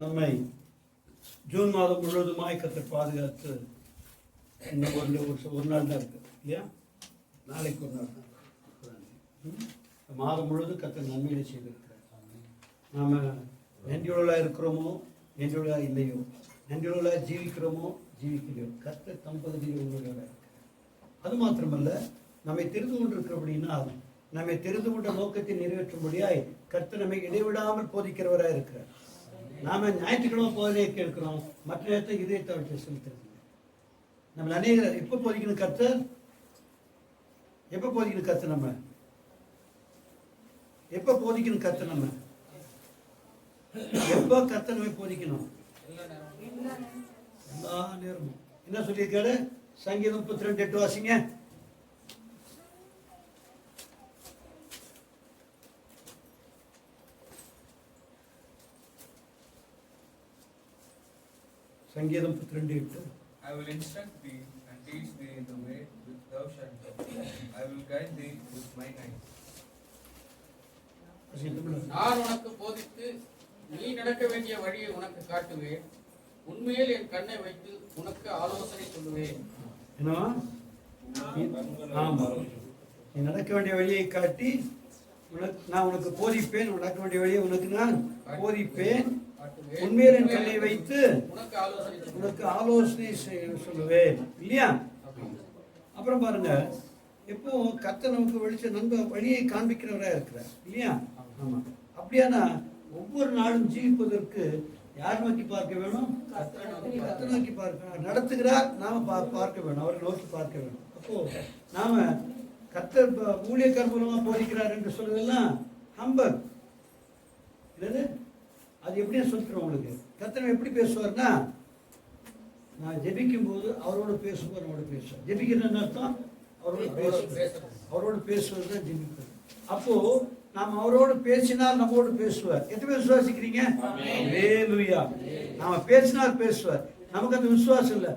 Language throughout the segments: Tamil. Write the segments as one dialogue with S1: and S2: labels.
S1: நம்மை ஜூன் மாதம் முழுவதுமாய் கர்த்தர் பாதுகாத்து இன்னும் ஒரு நாள் தான் இருக்குது இல்லையா? நாளைக்கு ஒரு நாள் தான். மாதம் முழுவதும் கர்த்தர் நன்மையை செய்திருக்கிறார். நாம் நன்றியுள்ளா இருக்கிறோமோ நன்றியுள்ளா இல்லையோ, நன்றியுள்ளா ஜீவிக்கிறோமோ ஜீவிக்கலையோ, கர்த்தர் தம் பகுதியில் உங்களோட இருக்கிறார். அது மாத்திரமல்ல, நம்மை தெரிந்து கொண்டிருக்கிறபடினா நம்மை தெரிந்து கொண்ட நோக்கத்தை நிறைவேற்றும்படியாய் கர்த்தர் நம்மை இடைவிடாமல் போதிக்கிறவராக இருக்கிறார். நாம ஞாயிற்றுக்கிழமை போதனையை கேட்கிறோம், மற்ற நேரத்தை இதயத்தை வச்சு செலுத்துறது. நம்ம அநேகர் எப்போ போதிக்கணும் கர்த்தர்? எப்போ போதிக்கணும் கர்த்தர்? நம்ம எப்போ போதிக்கணும் கர்த்தர்? நம்ம எப்போ கர்த்தர் நம்ம போதிக்கணும்? எல்லா நேரமும். என்ன சொல்லியிருக்காரு? சங்கீதம் 32:8 வாசிங்க. சங்கீதம் 32:8.
S2: I will instruct thee and teach thee in the way which thou shalt go. I will guide thee with mine eyes.
S3: நான் உனக்கு போதித்து நீ நடக்க வேண்டிய வழியை உனக்கு காட்டுவேன். உண்மையில் என் கண்ணை வைத்து உனக்கு ஆலோசனை சொல்லுவேன்.
S1: நீ நடக்க வேண்டிய வழியை காட்டி நான் உனக்கு போதிப்பேன். நடக்க வேண்டிய வழியை உனக்கு நான் போதிப்பேன். உண்மையில் என் கண்ணை வைத்து உனக்கு ஆலோசனை சொல்லுவேன். இல்லையா? அப்புறம் பாருங்க, எப்போ கர்த்தர் நமக்கு வெளிச்ச நம்ப வழியை காண்பிக்கிறவராக இருக்கிறார். இல்லையா? ஆமா. அப்படியானா ஒவ்வொரு நாளும் ஜீவிப்பதற்கு யார் நோக்கி பார்க்க வேணும்? கர்த்தர் நோக்கி பார்க்க. நடத்துகிறார், நாம பார்க்க வேணும், அவரை நோக்கி பார்க்க வேணும். அப்போ நாம கர்த்தர் ஊழியக்காரர் மூலமா போதிக்கிறார் என்று சொல்றதெல்லாம் ஹம்பக். அது எப்படின்னு சொல்லிக்கிறோம் உங்களுக்கு. கர்த்தர் எப்படி பேசுவார்னா, நான் ஜெபிக்கும் போது அவரோடு பேசும்போது அவரோட பேசுவார். ஜெபிக்கிறேன்னு அர்த்தம் அவரோடு பேசுவார். அவரோடு பேசுவது தான் ஜெபிப்பது. அப்போ நாம் அவரோடு பேசினால் நம்மோடு பேசுவார். எத்தனை பேர் விசுவாசிக்கிறீங்க? ஹல்லேலூயா. நாம பேசினால் பேசுவார். நமக்கு அந்த விசுவாசம் இல்லை.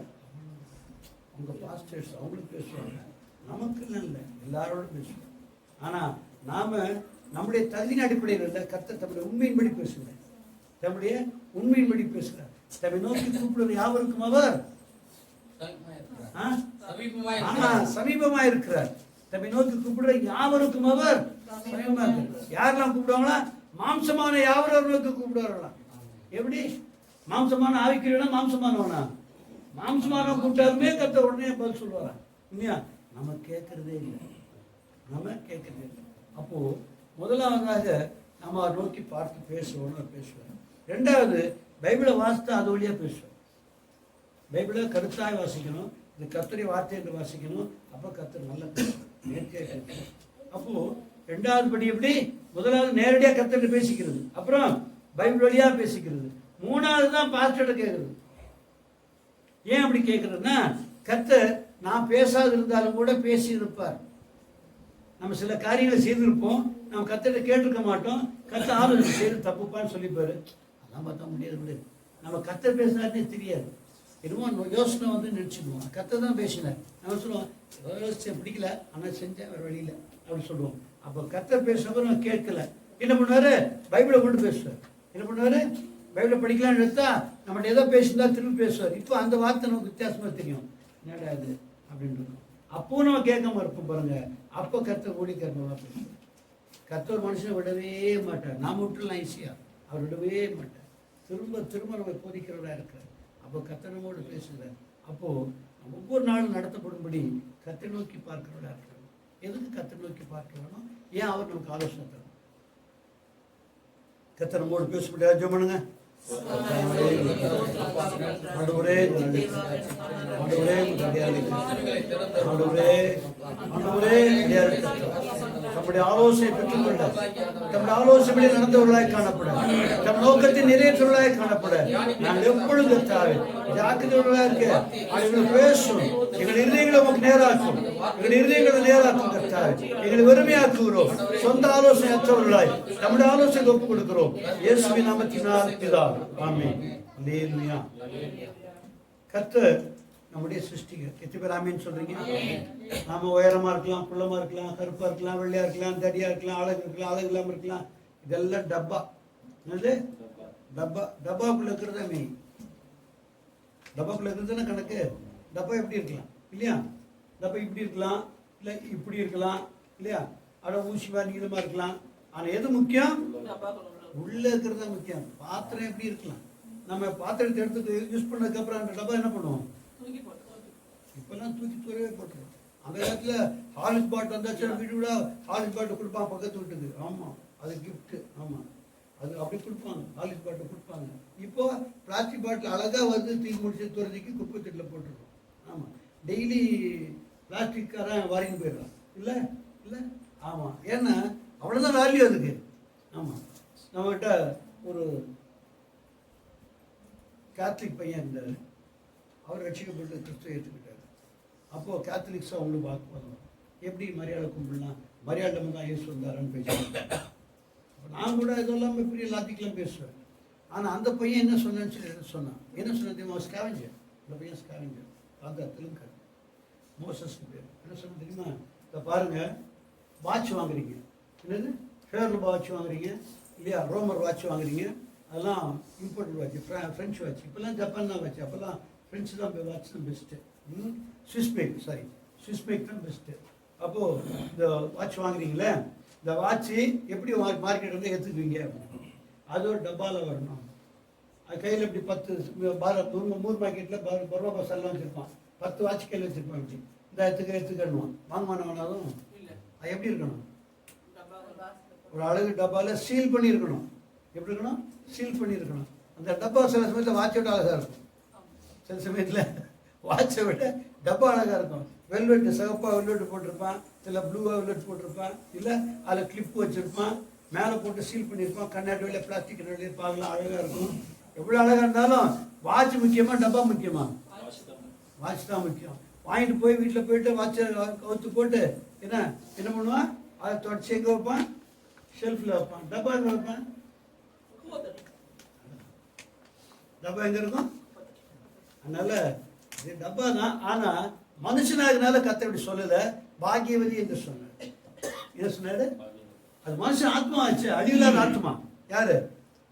S1: உங்க பாஸ்டர்ஸ் அவங்களுக்கு பேசுவாங்க, நமக்கு இல்லை. எல்லாரோடும் பேசுவார். ஆனா நாம நம்முடைய தகுதியின் அடிப்படையில் இல்லை, கர்த்தர் தம்முடைய உண்மையின்படி பேசுகிறார். தம்முடைய உண்மையின்படி பேசுகிறார். தம்மை நோக்கி கூப்பிடுவது யாவருக்கும் அவர் சமீபமா இருக்கிறார். தம்மை நோக்கி கூப்பிடுற யாவருக்கும் அவர் சமீபமா இருக்கிறார். யாரெல்லாம் கூப்பிடுவாங்களா? மாம்சமான யாவரும் நோக்கி கூப்பிடுவார்களா? எப்படி? மாம்சமான ஆவிக்கிறா? மாம்சமானவனா? மாம்சமான கூப்பிட்டாருமே கர்த்தர் உடனே பதில் சொல்லுவாரா? இல்லையா? நம்ம கேட்கறதே இல்லை. நம்ம கேட்கறதே இல்லை. அப்போ முதலாவதாக நம்ம அதை நோக்கி பார்த்து பேசுவோம், பேசுவார். ரெண்டாவது, பைபிளை வாசித்தா அது வழியா பேசுவோம். பைபிளை கருத்தாய் வாசிக்கணும், இது கர்த்தருடைய வார்த்தை என்று வாசிக்கணும். அப்போ கர்த்தர் நல்ல நேர்த்தியாக பேசுவோம். அப்போ ரெண்டாவது படி எப்படி? முதலாவது நேரடியாக கர்த்தர் பேசிக்கிறது, அப்புறம் பைபிள் வழியா பேசிக்கிறது, மூணாவது தான் பாஸ்டர்கிட்ட கேட்கறது. ஏன் அப்படி கேட்கறதுன்னா, கர்த்தர் நான் பேசாது இருந்தாலும் கூட பேசி இருப்பார். நம்ம சில காரியங்களை செய்திருப்போம், நம்ம கர்த்தர்கிட்ட கேட்டிருக்க மாட்டோம். கர்த்தர் ஆலோசனை செய்து தப்புப்பான்னு சொல்லிப்பாரு. அதெல்லாம் பார்த்தா முடியாது. நம்ம கர்த்தர் பேசினாருன்னே தெரியாது. என்னமோ யோசனை வந்து நினச்சிடுவோம், கர்த்தர் தான் பேசினார். நம்ம சொல்லுவோம், யோசிச்ச பிடிக்கல, ஆனால் செஞ்சேன் வேறு வழியில் அப்படின்னு சொல்லுவோம். அப்போ கர்த்தர் பேசுறப்ப நம்ம கேட்கல. என்ன பண்ணுவாரு? பைபிளை கொண்டு பேசுவார். என்ன பண்ணுவாரு? பைபிளை படிக்கலான்னு எடுத்தா நம்மகிட்ட ஏதோ பேசியிருந்தா திரும்பி பேசுவார். இப்போ அந்த வார்த்தை நமக்கு வித்தியாசமாக தெரியும். என்னடா அது அப்படின்னு இருக்கும். அப்போ நம்ம கேட்காம இருப்போம் பாருங்க. அப்போ கர்த்தர் ஊழியக்காரமாக பேசுவார். கர்த்தர் மனுஷனை விடவே மாட்டார். நாம் விட்டுலாம் ஈஸியா, அவர் விடவே மாட்டார். திரும்ப திரும்ப நம்ம போதிக்கிறவராக இருக்கிறார். அப்போ கர்த்தர் நம்மோடு பேசுகிறார். அப்போ ஒவ்வொரு நாளும் நடத்தப்படும்படி கர்த்தரை நோக்கி பார்க்கிறவராக இருக்கிறார். எதுக்கு கர்த்தரை நோக்கி பார்க்க வேணும்? ஏன் அவர் நமக்கு ஆலோசனை தரணும்? கர்த்தர் நம்மோடு பேச முடியாது. ஜெபம் பண்ணுங்க. நம்முடைய ஆலோசனை பெற்றுக்கொள்ள, நம்முடைய ஆலோசனை நடந்தவர்களாய் காணப்பட, நம் நோக்கத்தை நிறைவேற்றவர்களாய் காணப்பட நாங்கள் எப்பொழுது ஜாக்கிரதையாக இருக்க அவர்கள் பேசும். எங்கள் இருதயங்களை உமக்கு நேராக்கும். எங்கள் இருதயங்களை நேராக்கும் கர்த்தாவே. எங்களை வெறுமையாக்குகிறோம். சொந்த ஆலோசனை அற்றவர்களாய் நம்முடைய ஆலோசனை ஒப்புக் கொடுக்கிறோம். இயேசுவின் நாமத்தினால் பிதாவே. ஆமென். அல்லேலூயா. கர்த்தர் நம்முடைய சிருஷ்டிகர். எத்தனை பேர் ஆமீன் சொல்றீங்க? நாம உயரமா இருக்கலாம், குள்ளமா இருக்கலாம், கருப்பா இருக்கலாம், வெள்ளையா இருக்கலாம், தடியா இருக்கலாம், அழகு இருக்கலாம், அழகு இல்லாம இருக்கலாம். இதெல்லாம் டப்பா. என்னது? டப்பாக்குள்ள இருக்கிறதா மெயின். டப்பாக்குள்ள இருக்கிறதுனா கணக்கு. டப்பா எப்படி இருக்கலாம் இல்லையா? டப்பா இப்படி இருக்கலாம், இல்லை இப்படி இருக்கலாம் இல்லையா? அட ஊசி மாதிரி நீளமாக இருக்கலாம். ஆனால் எது முக்கியம்? உள்ளே இருக்கிறது தான் முக்கியம். பாத்திரம் எப்படி இருக்கலாம்? நம்ம பாத்திரத்தை எடுத்து யூஸ் பண்ணதுக்கப்புறம் அந்த டப்பா என்ன பண்ணுவோம்? இப்போல்லாம் தூக்கி தூரவே போட்டுருவோம். அந்த காலத்தில் ஹாலிஸ் பாட்டில் வந்தாச்சு வீடு விட ஹாலிஸ் பாட்டில் கொடுப்பாங்க பக்கத்து வீட்டுக்கு. ஆமாம், அது கிஃப்ட்டு. ஆமாம், அது அப்படி கொடுப்பாங்க, ஹாலிஸ் பாட்டில் கொடுப்பாங்க. இப்போ பிளாஸ்டிக் பாட்டில் அழகாக வந்து தூக்கி முடிச்சு துறதிக்கு குப்பை தட்டில் போட்டுருக்கோம். ஆமாம், டெய்லி பிளாஸ்டிக்காரன் வாரின்னு போயிடுறான். இல்லை இல்லை ஆமாம், ஏன்னா அவ்வளோதான் வேல்யூ அதுக்கு. ஆமாம், நம்மகிட்ட ஒரு கேத்தலிக் பையன் இருந்தார். அவர் ரட்சிக்கப்பட்டு கிறிஸ்துவ ஏற்றுக்கிட்டார். அப்போது கேத்தலிக்ஸாக அவங்களுக்கு பார்க்க எப்படி மரியாதை கும்பிடலாம், மரியாதை தான் இயேசு வந்தாரான்னு பேசுவாங்க. அப்போ நான் கூட இதெல்லாம் பெரிய லாஜிக்கெலாம் பேசுவேன். ஆனால் அந்த பையன் என்ன சொன்னான்னு சொன்னான். என்ன சொன்ன தெரியுமா? ஸ்கேவெஞ்சர். அந்த பையன் ஸ்கேவெஞ்சர். அந்த தெலுங்கு மோசஸ்க்கு பேர். என்ன சொன்ன தெரியுமா? இதை பாருங்கள், வாட்ச் வாங்குறீங்க, என்னது ஃபேர்ல வாட்ச் வாங்குறீங்க இல்லையா? ரோமர் வாட்ச் வாங்குறீங்க, அதெல்லாம் இம்போர்ட்டட் வாட்ச், ஃப்ரெஞ்சு வாட்ச். இப்போல்லாம் ஜப்பான் தான் வாட்ச், அப்போல்லாம் ஃப்ரெஞ்சு தான் வாட்ச் தான் பெஸ்ட்டு. ஸ்விஸ் மேக் தான் பெஸ்ட்டு. அப்போது இந்த வாட்ச் வாங்குறீங்களே, இந்த வாட்ச்சு எப்படி மார்க்கெட் வந்து எடுத்துக்குவீங்க? அது ஒரு டப்பாவில் வரணும். அது கையில் இப்படி 10 மூர் மார்க்கெட்டில் பர்மா பசாலாம் வச்சுருப்பான். 10 வாட்ச் கையில் வச்சுருப்பான். இப்படி இந்த எடுத்துக்கணுவான். வாங்கமானவனாலும் அது எப்படி இருக்கணும்? ஒரு அழகு டப்பாவில் சீல் பண்ணியிருக்கணும். எப்படி இருக்கணும்? சீல் பண்ணியிருக்கணும். அந்த டப்பா சில சமயத்தில் வாட்சோட அழகாக இருக்கும், சில சமயத்தில் வாட்சை விட டப்பா அழகாக இருக்கும். வெல்வெட்டு சிவப்பாக வெல்வெட்டு போட்டிருப்பான், இல்லை ப்ளூவாக வெல்வெட் போட்டிருப்பான், இல்லை அதில் கிளிப்பு வச்சுருப்பான், மேலே போட்டு சீல் பண்ணியிருப்பான். கண்ணாடி வழியில் பிளாஸ்டிக் கண்ணாடி பார்க்கலாம், அழகாக இருக்கும். எவ்வளோ அழகாக இருந்தாலும் வாட்ச் முக்கியமாக டப்பா முக்கியமா? வாட்ச் தான் முக்கியம். வாங்கிட்டு போய் வீட்டில் போயிட்டு வாட்சை கவுத்து போட்டு என்ன பண்ணுவான்? அதை தொடச்சி எங்கே வைப்பான்? ஷெல்ஃபில் வைப்பான். டப்பா எங்கே வைப்பான்? டப்பா எங்கே இருக்கும்? அதனால இது டப்பா தான். ஆனால் மனுஷனாகனால கத்த இப்படி சொல்லலை, பாக்கியவதி என்று சொன்னார். என்ன சொன்னாரு? அது மனுஷன் ஆத்மா ஆச்சு, அழிவில்லாத ஆத்மா. யாரு?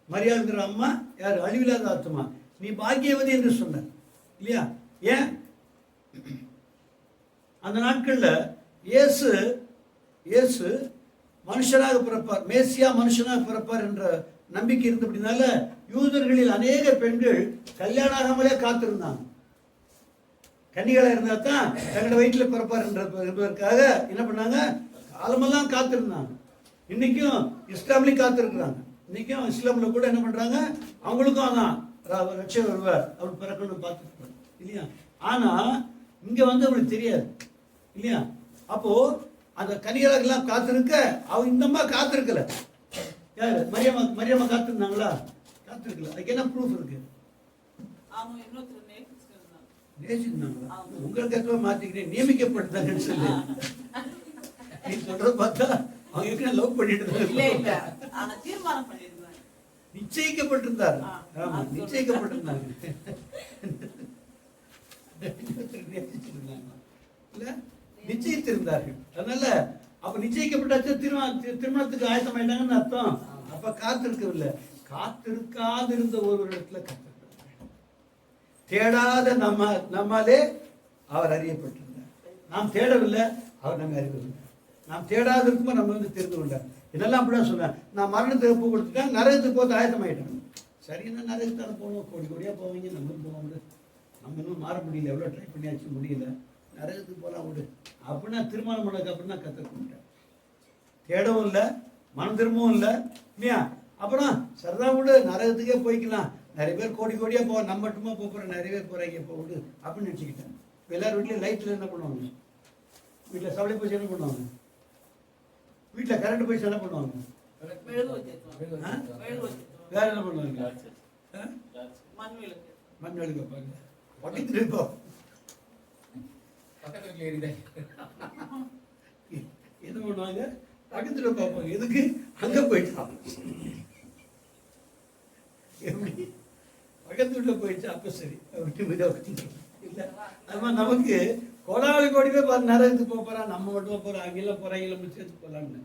S1: மரியாதைங்கிற அம்மா யாரு? அழிவில்லாத ஆத்மா. நீ பாக்கியவதி என்று சொன்ன இல்லையா? ஏன் அந்த நாட்களில் இயேசு மனுஷனாக பிறப்பார், மேசியா மனுஷனாக பிறப்பார் என்ற நம்பிக்கை இருந்தபடினால யூதர்களில் அநேக பெண்கள் கல்யாணம் ஆகாமலே காத்திருந்தாங்க. கன்னிகளா இருந்தா தான் தங்களோட வயிற்றில் பிறப்பார் என்பதற்காக என்ன பண்ணாங்க? காலமெல்லாம் காத்திருந்தாங்க. இன்னைக்கும் இஸ்லாம்லையும் காத்திருக்கிறாங்க. இன்னைக்கும் இஸ்லாம்ல கூட என்ன பண்றாங்க? அவங்களுக்கும் அதான் ரட்சகர் வருவார், அவர் பிறக்கணும்னு பார்த்துருப்பாங்க இல்லையா? ஆனா இங்க வந்து அவங்களுக்கு தெரியாது இல்லையா? அப்போ அந்த கன்னிகளுக்கெல்லாம் காத்திருக்க அவங்க இந்த அம்மா காத்திருக்கல. யாரு? மரியம்மா காத்திருந்தாங்களா? காத்திருக்கல. அதுக்கு என்ன ப்ரூஃப் இருக்கு? நேசிக்கிறாங்களா? உங்களுக்கு எத்தனை மாத்திக்கிறேன், நியமிக்கப்பட்டாங்கன்னு சொல்லி நீ சொல்றத பார்த்தா அவங்க லவ் பண்ணிட்டு நிச்சயிக்கப்பட்டிருந்தார். ஆமா, நிச்சயிக்கப்பட்டிருந்தாங்க. நிச்சயித்திருந்தார்கள். அதனால அப்ப நிச்சயிக்கப்பட்டாச்சு, திருமணத்துக்கு ஆயத்தமாயிட்டாங்கன்னு அர்த்தம். அப்ப காத்திருக்கவில்லை. காத்திருக்காதிருந்த ஒரு இடத்துல காத்திருக்க தேடாத நம்மாலே அவர் அறியப்பட்டிருந்தார். நாம் தேடவில்லை, அவர் நம்ம அறிவில்லை. நாம் தேடாத இருக்கும்போது நம்ம வந்து தெரிந்து கொண்டார். இதெல்லாம் அப்படிதான் சொன்னேன். நான் மரணத்துக்கு ஒப்பு கொடுத்துட்டேன், நரகத்துக்கு போது ஆயத்தமாயிட்டேன். சரின்னா நரகத்தான போகணும், கோடி கோடியாக போவீங்க, நம்மளும் போவோம். நம்ம இன்னும் மாற முடியல, எவ்வளோ ட்ரை பண்ணியாச்சு, முடியல, நரகத்துக்கு போகலாம் விடு அப்படின்னா திருமணம் பண்ணக்கு அப்படின்னா கற்றுக்கிட்டேன். தேடவும் இல்லை, மனம் திரும்பவும் இல்லை இல்லையா? அப்புறம் சரிதான் விடு, நரகத்துக்கே போய்க்கலாம். நிறைய பேர் கோடி கோடியாக போவோம், நம்ம மட்டுமா போகிறோம், நிறைய பேர் போகிறாங்க, இப்போ விடு அப்படின்னு நினச்சிக்கிட்டேன். இப்போ எல்லாரும் வீட்லேயும் லைட்டில் என்ன பண்ணுவாங்க? வீட்டில் சவளை போய் என்ன பண்ணுவாங்க? வீட்டில் கரண்ட் போய் என்ன பண்ணுவாங்க? வேற என்ன பண்ணுவாங்க? மண் விளக்கு வைப்பாங்க. பக்கத்துல இருப்போம், என்ன பண்ணுவாங்க? பக்கத்துல பார்ப்பாங்க. எதுக்கு? அங்க போயிட்டான். எப்படி பக்கத்து வீட்டில் போயிடுச்சு, அப்ப சரி விட்டு இல்ல. அது மாதிரி நமக்கு கோடாளி கோடி பேர் பார்த்து நரகத்துக்கு போகிறான், நம்ம மட்டும் போகிறோம், அங்கெல்லாம் போகிறோம், இங்கே சேர்த்து போகலான்னு.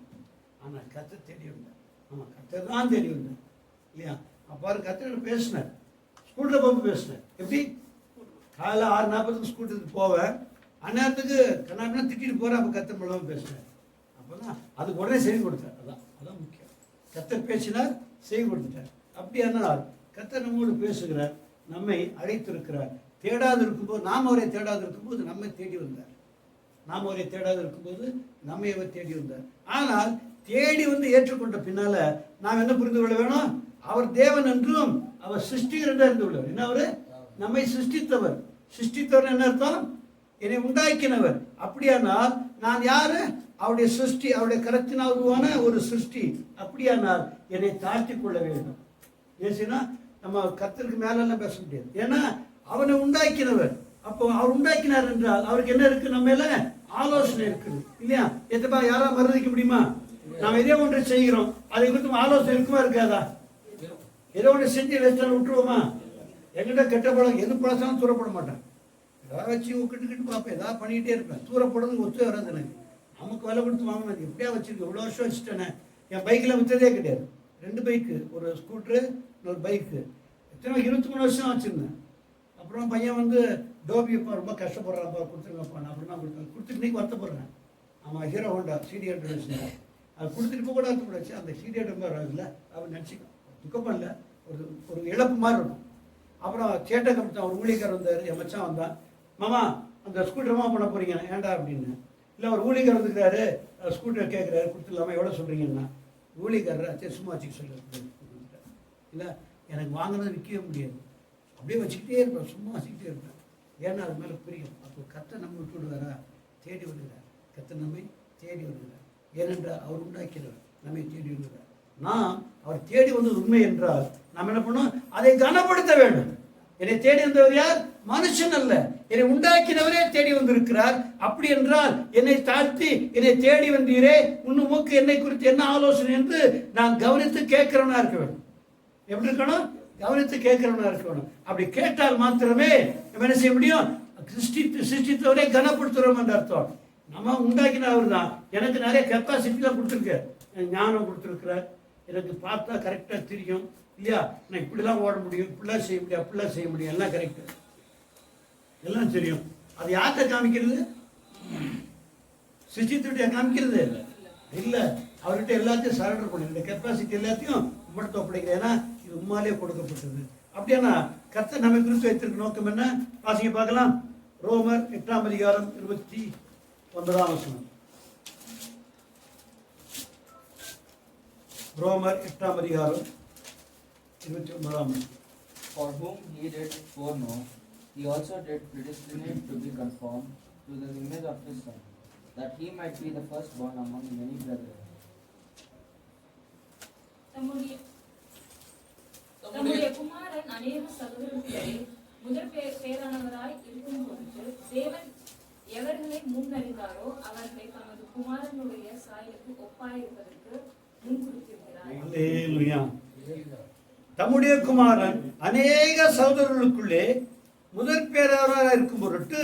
S1: ஆனால் கத்தை தேடி உண்டு. ஆமாம், கத்தை தான் தேடி உண்டு இல்லையா? அப்பாரு கத்திரிட்டு பேசினேன், ஸ்கூட்டரை போக பேசினேன். எப்படி காலைல 6:40 ஸ்கூட்டருக்கு போவேன், அந்நேரத்துக்கு கண்ணாபின்னா திட்டிட்டு போகிறேன். அப்போ கத்தர் மூலமாக பேசினேன். அப்போ தான் அதுக்கு உடனே செய்தி கொடுத்தேன். அதான் முக்கியம். கத்தர் பேசினார், செய்தி கொடுத்துட்டார். அப்படியானால் கத்தர் நம்மோடு பேசுகிறார், நம்மை அழைத்திருக்கிறார். தேடாது இருக்கும்போது, நாம் அவரை தேடாது இருக்கும்போது நம்மை தேடி வந்தார். நாம் அவரை தேடாது இருக்கும்போது நம்மை அவர் தேடி வந்தார். ஆனால் தேடி வந்து ஏற்றுக்கொண்ட பின்னால நாம் என்ன புரிந்து கொள்ள வேணும்? அவர் தேவன் என்றும் அவர் சிருஷ்டிகர் என்று அறிந்து கொள்வார். என்ன? அவரு நம்மை சிருஷ்டித்தவர். சிருஷ்டித்தவர் என்ன அர்த்தம்? என்னை உண்டாக்கினவர். அப்படியானால் நான் யாரு? அவருடைய சிருஷ்டி, அவருடைய கரத்தினால் உருவான ஒரு சிருஷ்டி. அப்படியானால் என்னை தாழ்த்தி கொள்ள வேண்டும். ஏசினா நம்ம கர்த்தருக்கு மேலெல்லாம் பேச முடியாது. ஏன்னா அவனை உண்டாக்கினவர். அப்போ அவர் உண்டாக்கினார் என்றால் அவருக்கு என்ன இருக்கு? நம்ம மேல ஆலோசனை இருக்குது இல்லையா? எத்தப்பா யாரா மறதிக்க முடியுமா? நாம் எதோ ஒன்று செய்கிறோம், அதை குறித்து ஆலோசனை இருக்குமா இருக்காதா? ஏதோ ஒன்று செஞ்சு வச்சாலும் விட்டுருவோமா? எங்கிட்ட கெட்ட பழம் எது பழசாலும் தூரப்பட மாட்டேன். ஏதாவது வச்சு கிட்டு பார்ப்பேன், ஏதாவது பண்ணிக்கிட்டே இருப்பேன். தூரப்படுறது ஒத்து வராது எனக்கு. நமக்கு விலை கொடுத்து வாங்கினது எப்படியா வச்சிருக்கேன், இவ்வளோ வருஷம் வச்சுட்டேனே. என் பைக்கில் விற்றதே கிடையாது. 2 பைக்கு, ஒரு ஸ்கூட்ரு, இன்னொரு பைக்கு. எத்தனை 23 வருஷம் வச்சுருந்தேன். அப்புறம் பையன் வந்து டோபியப்பா ரொம்ப கஷ்டப்படுறாப்பா, கொடுத்துருங்கப்பா. நான் அப்படின்னா கொடுத்துட்டு இன்னைக்கு வருத்தப்படுறேன். ஆமாம், ஹீரோ ஹோண்டா CD100 வச்சுருந்தேன். அது கொடுத்துட்டு இப்போ கூட வருத்தப்படாச்சு. அந்த CD100 இல்லை அப்படின்னு நினச்சிக்கலாம். துக்கப்பம் இல்லை, ஒரு இழப்பு மாதிரி இருக்கும். அப்புறம் சேட்டை கமித்தான், ஒரு ஊழியக்காரர் வந்தார், என் மச்சான் வந்தான். மாமா அந்த ஸ்கூட்டரமா பண்ண போகிறீங்க ஏன்டா அப்படின்னு. இல்லை ஒரு ஊழியக்காரர் வந்துருக்காரு, ஸ்கூட்டர் கேட்குறாரு, கொடுத்துடலாமா, எவ்வளோ சொல்கிறீங்கன்னா. ஊழியக்காரரை சரி சும்மா வச்சுக்க சொல்ல. இல்லை எனக்கு வாங்கினது விற்கவே முடியாது, அப்படியே வச்சுக்கிட்டே இருப்பேன், சும்மா வச்சுக்கிட்டே இருப்பேன். ஏன்னா அது மேலே புரியும். அப்போ கர்த்தர் நம்ம விட்டு விடுவாரா? தேடி வருகிறார். கர்த்தர் நம்மை தேடி வருகிறார். ஏனென்றால் அவர் உண்டாக்கிறவர் நம்மை தேடி வருகிறார். நாம் அவர் தேடி வந்தது உண்மை என்றால் நாம் என்ன பண்ணோம்? அதை கனப்படுத்த வேண்டும். என்னை தேடி வந்தவர் யார்? மனுஷன் அல்ல, என்னை உண்டாக்கினவரே தேடி வந்திருக்கிறார். அப்படி என்றால் என்னை தாழ்த்தி என்னை தேடி வந்தீரே, உன்னு மூக்கு என்னை குறித்து என்ன ஆலோசனை என்று நான் கவனித்து கேட்கிறவனா இருக்க வேண்டும். எப்படி இருக்கணும்? கவனித்து கேட்கிறவனா இருக்க வேண்டும். அப்படி கேட்டால் மாத்திரமே நம்ம என்ன செய்ய முடியும்? சிருஷ்டித்தவரை கனப்படுத்துறோம் என்ற அர்த்தம். நம்ம உண்டாக்கின அவர் தான். எனக்கு நிறைய கெப்பாசிட்டிலாம் கொடுத்துருக்கார், ஞானம் கொடுத்துருக்கிறார். எனக்கு பார்த்தா கரெக்டாக தெரியும் இல்லையா? நான் இப்படிலாம் ஓட முடியும், இப்படிலாம் செய்ய முடியும், அப்படிலாம் செய்ய முடியும், எல்லாம் கரெக்டு, எல்லாம் தெரியும். அது யார்கிட்ட காமிக்கிறது? சிருஷ்டித்துடைய காமிக்கிறது இல்லை. அவர்கிட்ட எல்லாத்தையும் சரண்டர் பண்ணி இந்த கெப்பாசிட்டி எல்லாத்தையும் உம்மிடத்தை ஒப்படைக்கிறேன். ஏன்னா இது உம்மாலே கொடுக்கப்பட்டது. அப்படியானா கர்த்தர் நம்மை குறித்து வைத்திருக்க நோக்கம் என்ன? வாசிங்க பார்க்கலாம். ரோமர் 8ஆம் அதிகாரம் 29ஆம் வசனம். ரோமர் 8ஆம் அதிகாரம் 29ஆம் வசனம்.
S4: For whom he did foreknow, he also did predestinate to be conformed to the image of his Son, that he might be the firstborn among many brethren.
S5: தம்முடைய குமாரன் அநேக சகோதரர்களிலே முதற் பேரானவராய் இருக்கும் பொழுது தேவன் எவர்களை முன்னறிந்தாரோ அவர்களை தமது குமாரனுடைய சாயலுக்கு ஒப்பாயிருப்பதற்கு முன்குறித்திருக்கிறார்.
S1: தம்முடைய குமாரன் அநேக சகோதரர்களுக்குள்ளே முதற் பேரானவராய் இருக்கும் பொருட்டு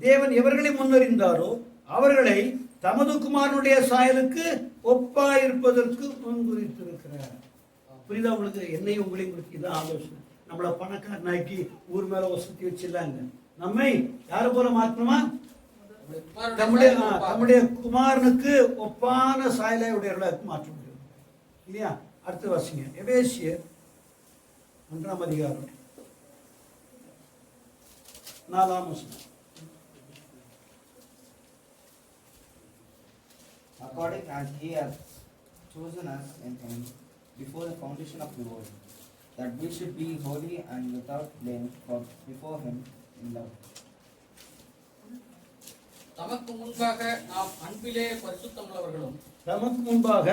S1: தேவன் எவர்களை முன்னறிந்தாரோ அவர்களை தமது குமாரனுடைய சாயலுக்கு ஒப்பாயிருப்பதற்கு முன்குறித்திருக்கிறார். புரியுதா உங்களுக்கு? என்னையும் உங்களையும் குறித்து இதான் ஆலோசனை. நம்மளை பணக்காரனாக்கி ஊர் மேல வசதி வச்சிடலாங்க. நம்மை யாரு போல மாற்றணுமா? தம்முடைய குமாரனுக்கு ஒப்பான சாயலை உடையவர்களாக மாற்ற முடியும் இல்லையா? அடுத்த வாசிங்க. எபேசியர் 1ஆம் அதிகாரம் 4ஆம் வசனம்.
S4: According as he hath chosen us in him before the foundation of the world, that we should be holy and without blame before him in love.
S3: தமக்கு முன்பாக நாம் அன்பிலே பரிசுத்தமுள்ளவர்களும்
S1: தமக்கு முன்பாக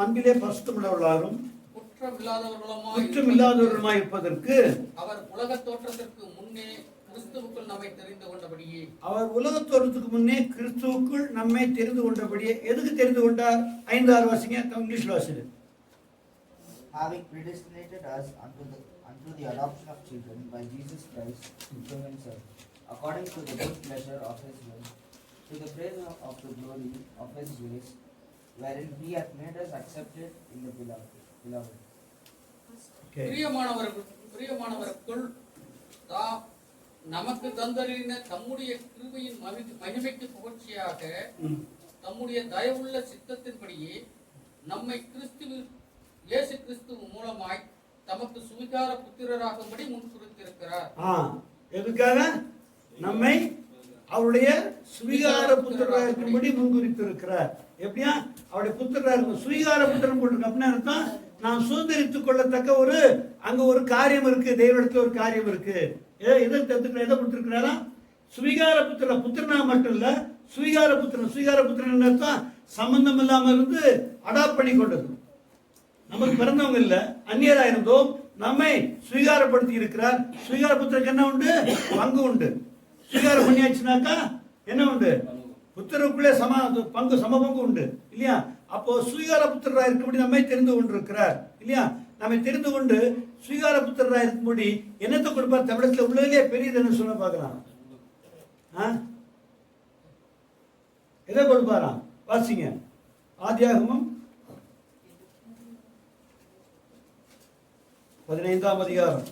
S1: அன்பிலே பரிசுத்தமுள்ளவர்களாலும் குற்றமில்லாதவர்களுமாய் இருப்பதற்கு
S3: அவர் உலக தோற்றத்திற்கு முன்னே கிறிஸ்துவுக்குள் நம்மை தெரிந்து கொண்டபடியே.
S1: அவர் உலக தோற்றத்துக்கு முன்னே கிறிஸ்துவுக்குள் நம்மை தெரிந்து கொண்டபடியே. எதுக்கு தெரிந்து கொண்டார்? 5-6 வாசிங்க, இங்கிலீஷ் வாசிங்க.
S4: Having predestinated us unto the adoption of children by Jesus Christ to himself, according to the good pleasure of his will, to the praise of the glory of his grace, wherein he hath made us accepted in the beloved.
S1: Okay.
S3: பிரியமானவருக்குள் தாம் நமக்கு தந்தரின தம்முடைய கிருபையின் மகிமைக்கு புகழ்ச்சியாக தம்முடைய தயவுள்ள சித்தத்தின்படியே நம்மை இயேசு கிறிஸ்து மூலமாய் தமக்கு சுவிகார புத்திரராகும்படி முன்குறித்திருக்கிறார்.
S1: எதுக்காக? நம்மை அவருடைய சுவிகார புத்திரராக இருக்கும்படி முன்குறித்திருக்கிறார். எப்படியா? அவருடைய புத்திரராக இருக்கும். சுவிகார புத்திரன் போட்டிருக்கு அப்படின்னா அர்த்தம் நாம் சுதந்திரித்துக் கொள்ளத்தக்க அங்க ஒரு காரியம் இருக்கு, தெய்வத்துல ஒரு காரியம் இருக்கு. எதை கொடுத்திருக்கிறாரா? சுவிகார புத்திரன். புத்திரனா மட்டும் இல்ல, சுவிகார புத்திரன். சுவிகார புத்திரன் அர்த்தம் சம்பந்தம் இல்லாம இருந்து அடாப்ட் பண்ணி கொண்டது. நமக்கு பிறந்தவங்க இல்ல, அந்நியரா இருந்தோம், நம்மை சுவீகாரப்படுத்தி இருக்கிறார். சுவீகார புத்திரக்கு என்ன உண்டு? பங்கு உண்டு. சுவீகாரம் பண்ணியாச்சுனாக்கா என்ன உண்டு? புத்திரருக்குள்ளே பங்கு சம பங்கு உண்டு இல்லையா? அப்போ சுவீகார புத்திரராக இருக்கும்படி நம்மை தெரிந்து கொண்டிருக்கிறார் இல்லையா? நம்மை தெரிந்து கொண்டு சுவீகார புத்திரராக இருக்கும்படி என்னத்தை கொடுப்பார்? தமிழகத்தில் உள்ளதிலே பெரியது என்ன சொல்ல பார்க்கலாம். எதை கொடுப்பாராம்? வாசிங்க. ஆதியாகமம் 15ஆம் அதிகாரம்.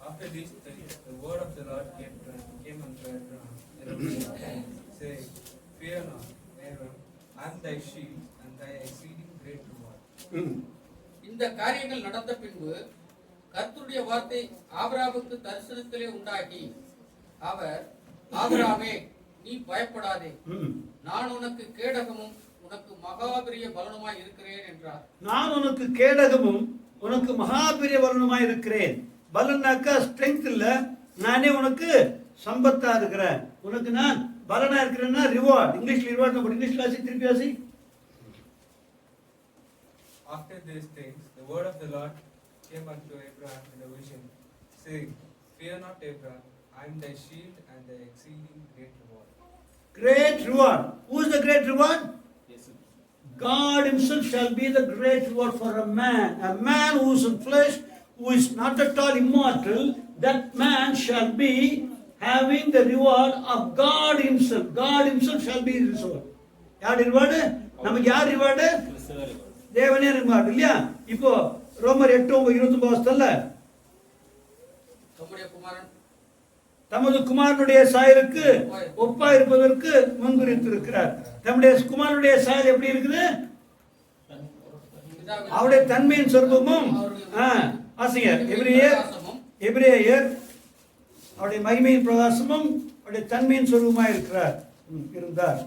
S2: After these things, the word of the Lord came unto Abram, saying, Fear not, Abram, I am thy shield and thy exceeding great reward.
S3: இந்த காரியங்கள் நடந்த பின்பு கர்த்தருடைய வார்த்தை ஆபிரகாமுக்கு தரிசனத்திலே உண்டாகி, அவர், ஆபிரகாமே, நீ பயப்படாதே, நான் உனக்கு கேடகமும் உனக்கு மகாபெரிய பலனுமாய் இருக்கிறேன் என்றார்.
S1: நான் உனக்கு கேடகமும் உனக்கு மகாபெரிய பலனுமாய் இருக்கிறேன். பலனாக்கா ஸ்ட்ரெங்த் இல்ல, நானே உனக்கு சம்பத்தா இருக்கிறேன். உனக்கு நான் பலனா இருக்கிறேன்னா ரிவார்ட். இங்கிலீஷ்ல ரிவார்ட் நம்ம இங்கிலீஷ் வாசி, திருப்பி வாசி.
S2: After these things, the word of the Lord came unto Abraham in a vision, saying, Fear not, Abraham, I am thy shield and thy exceeding great reward.
S1: Great reward. Who is the great reward? God himself shall be the great reward for a man. A man who is in flesh, who is not at all immortal, that man shall be having the reward of God himself. God himself shall be his reward. யார் ரிவார்டு? நமக்கு யார் ரிவார்டு? தேவனே ரிவார்டு இல்லையா? இப்போ ரோமர் 8:29 தமது குமாரனுடைய சாயலுக்கு ஒப்பா இருப்பதற்கு முன்குறித்திருக்கிறார். தம்முடைய குமாரனுடைய சாயல் எப்படி இருக்குது? அவருடைய தன்மையின் சொரூபமும் எபிரேயர் அவருடைய மகிமையின் பிரகாசமும் அவருடைய தன்மையின் சொரூபமாக இருக்கிறார் இருந்தார்.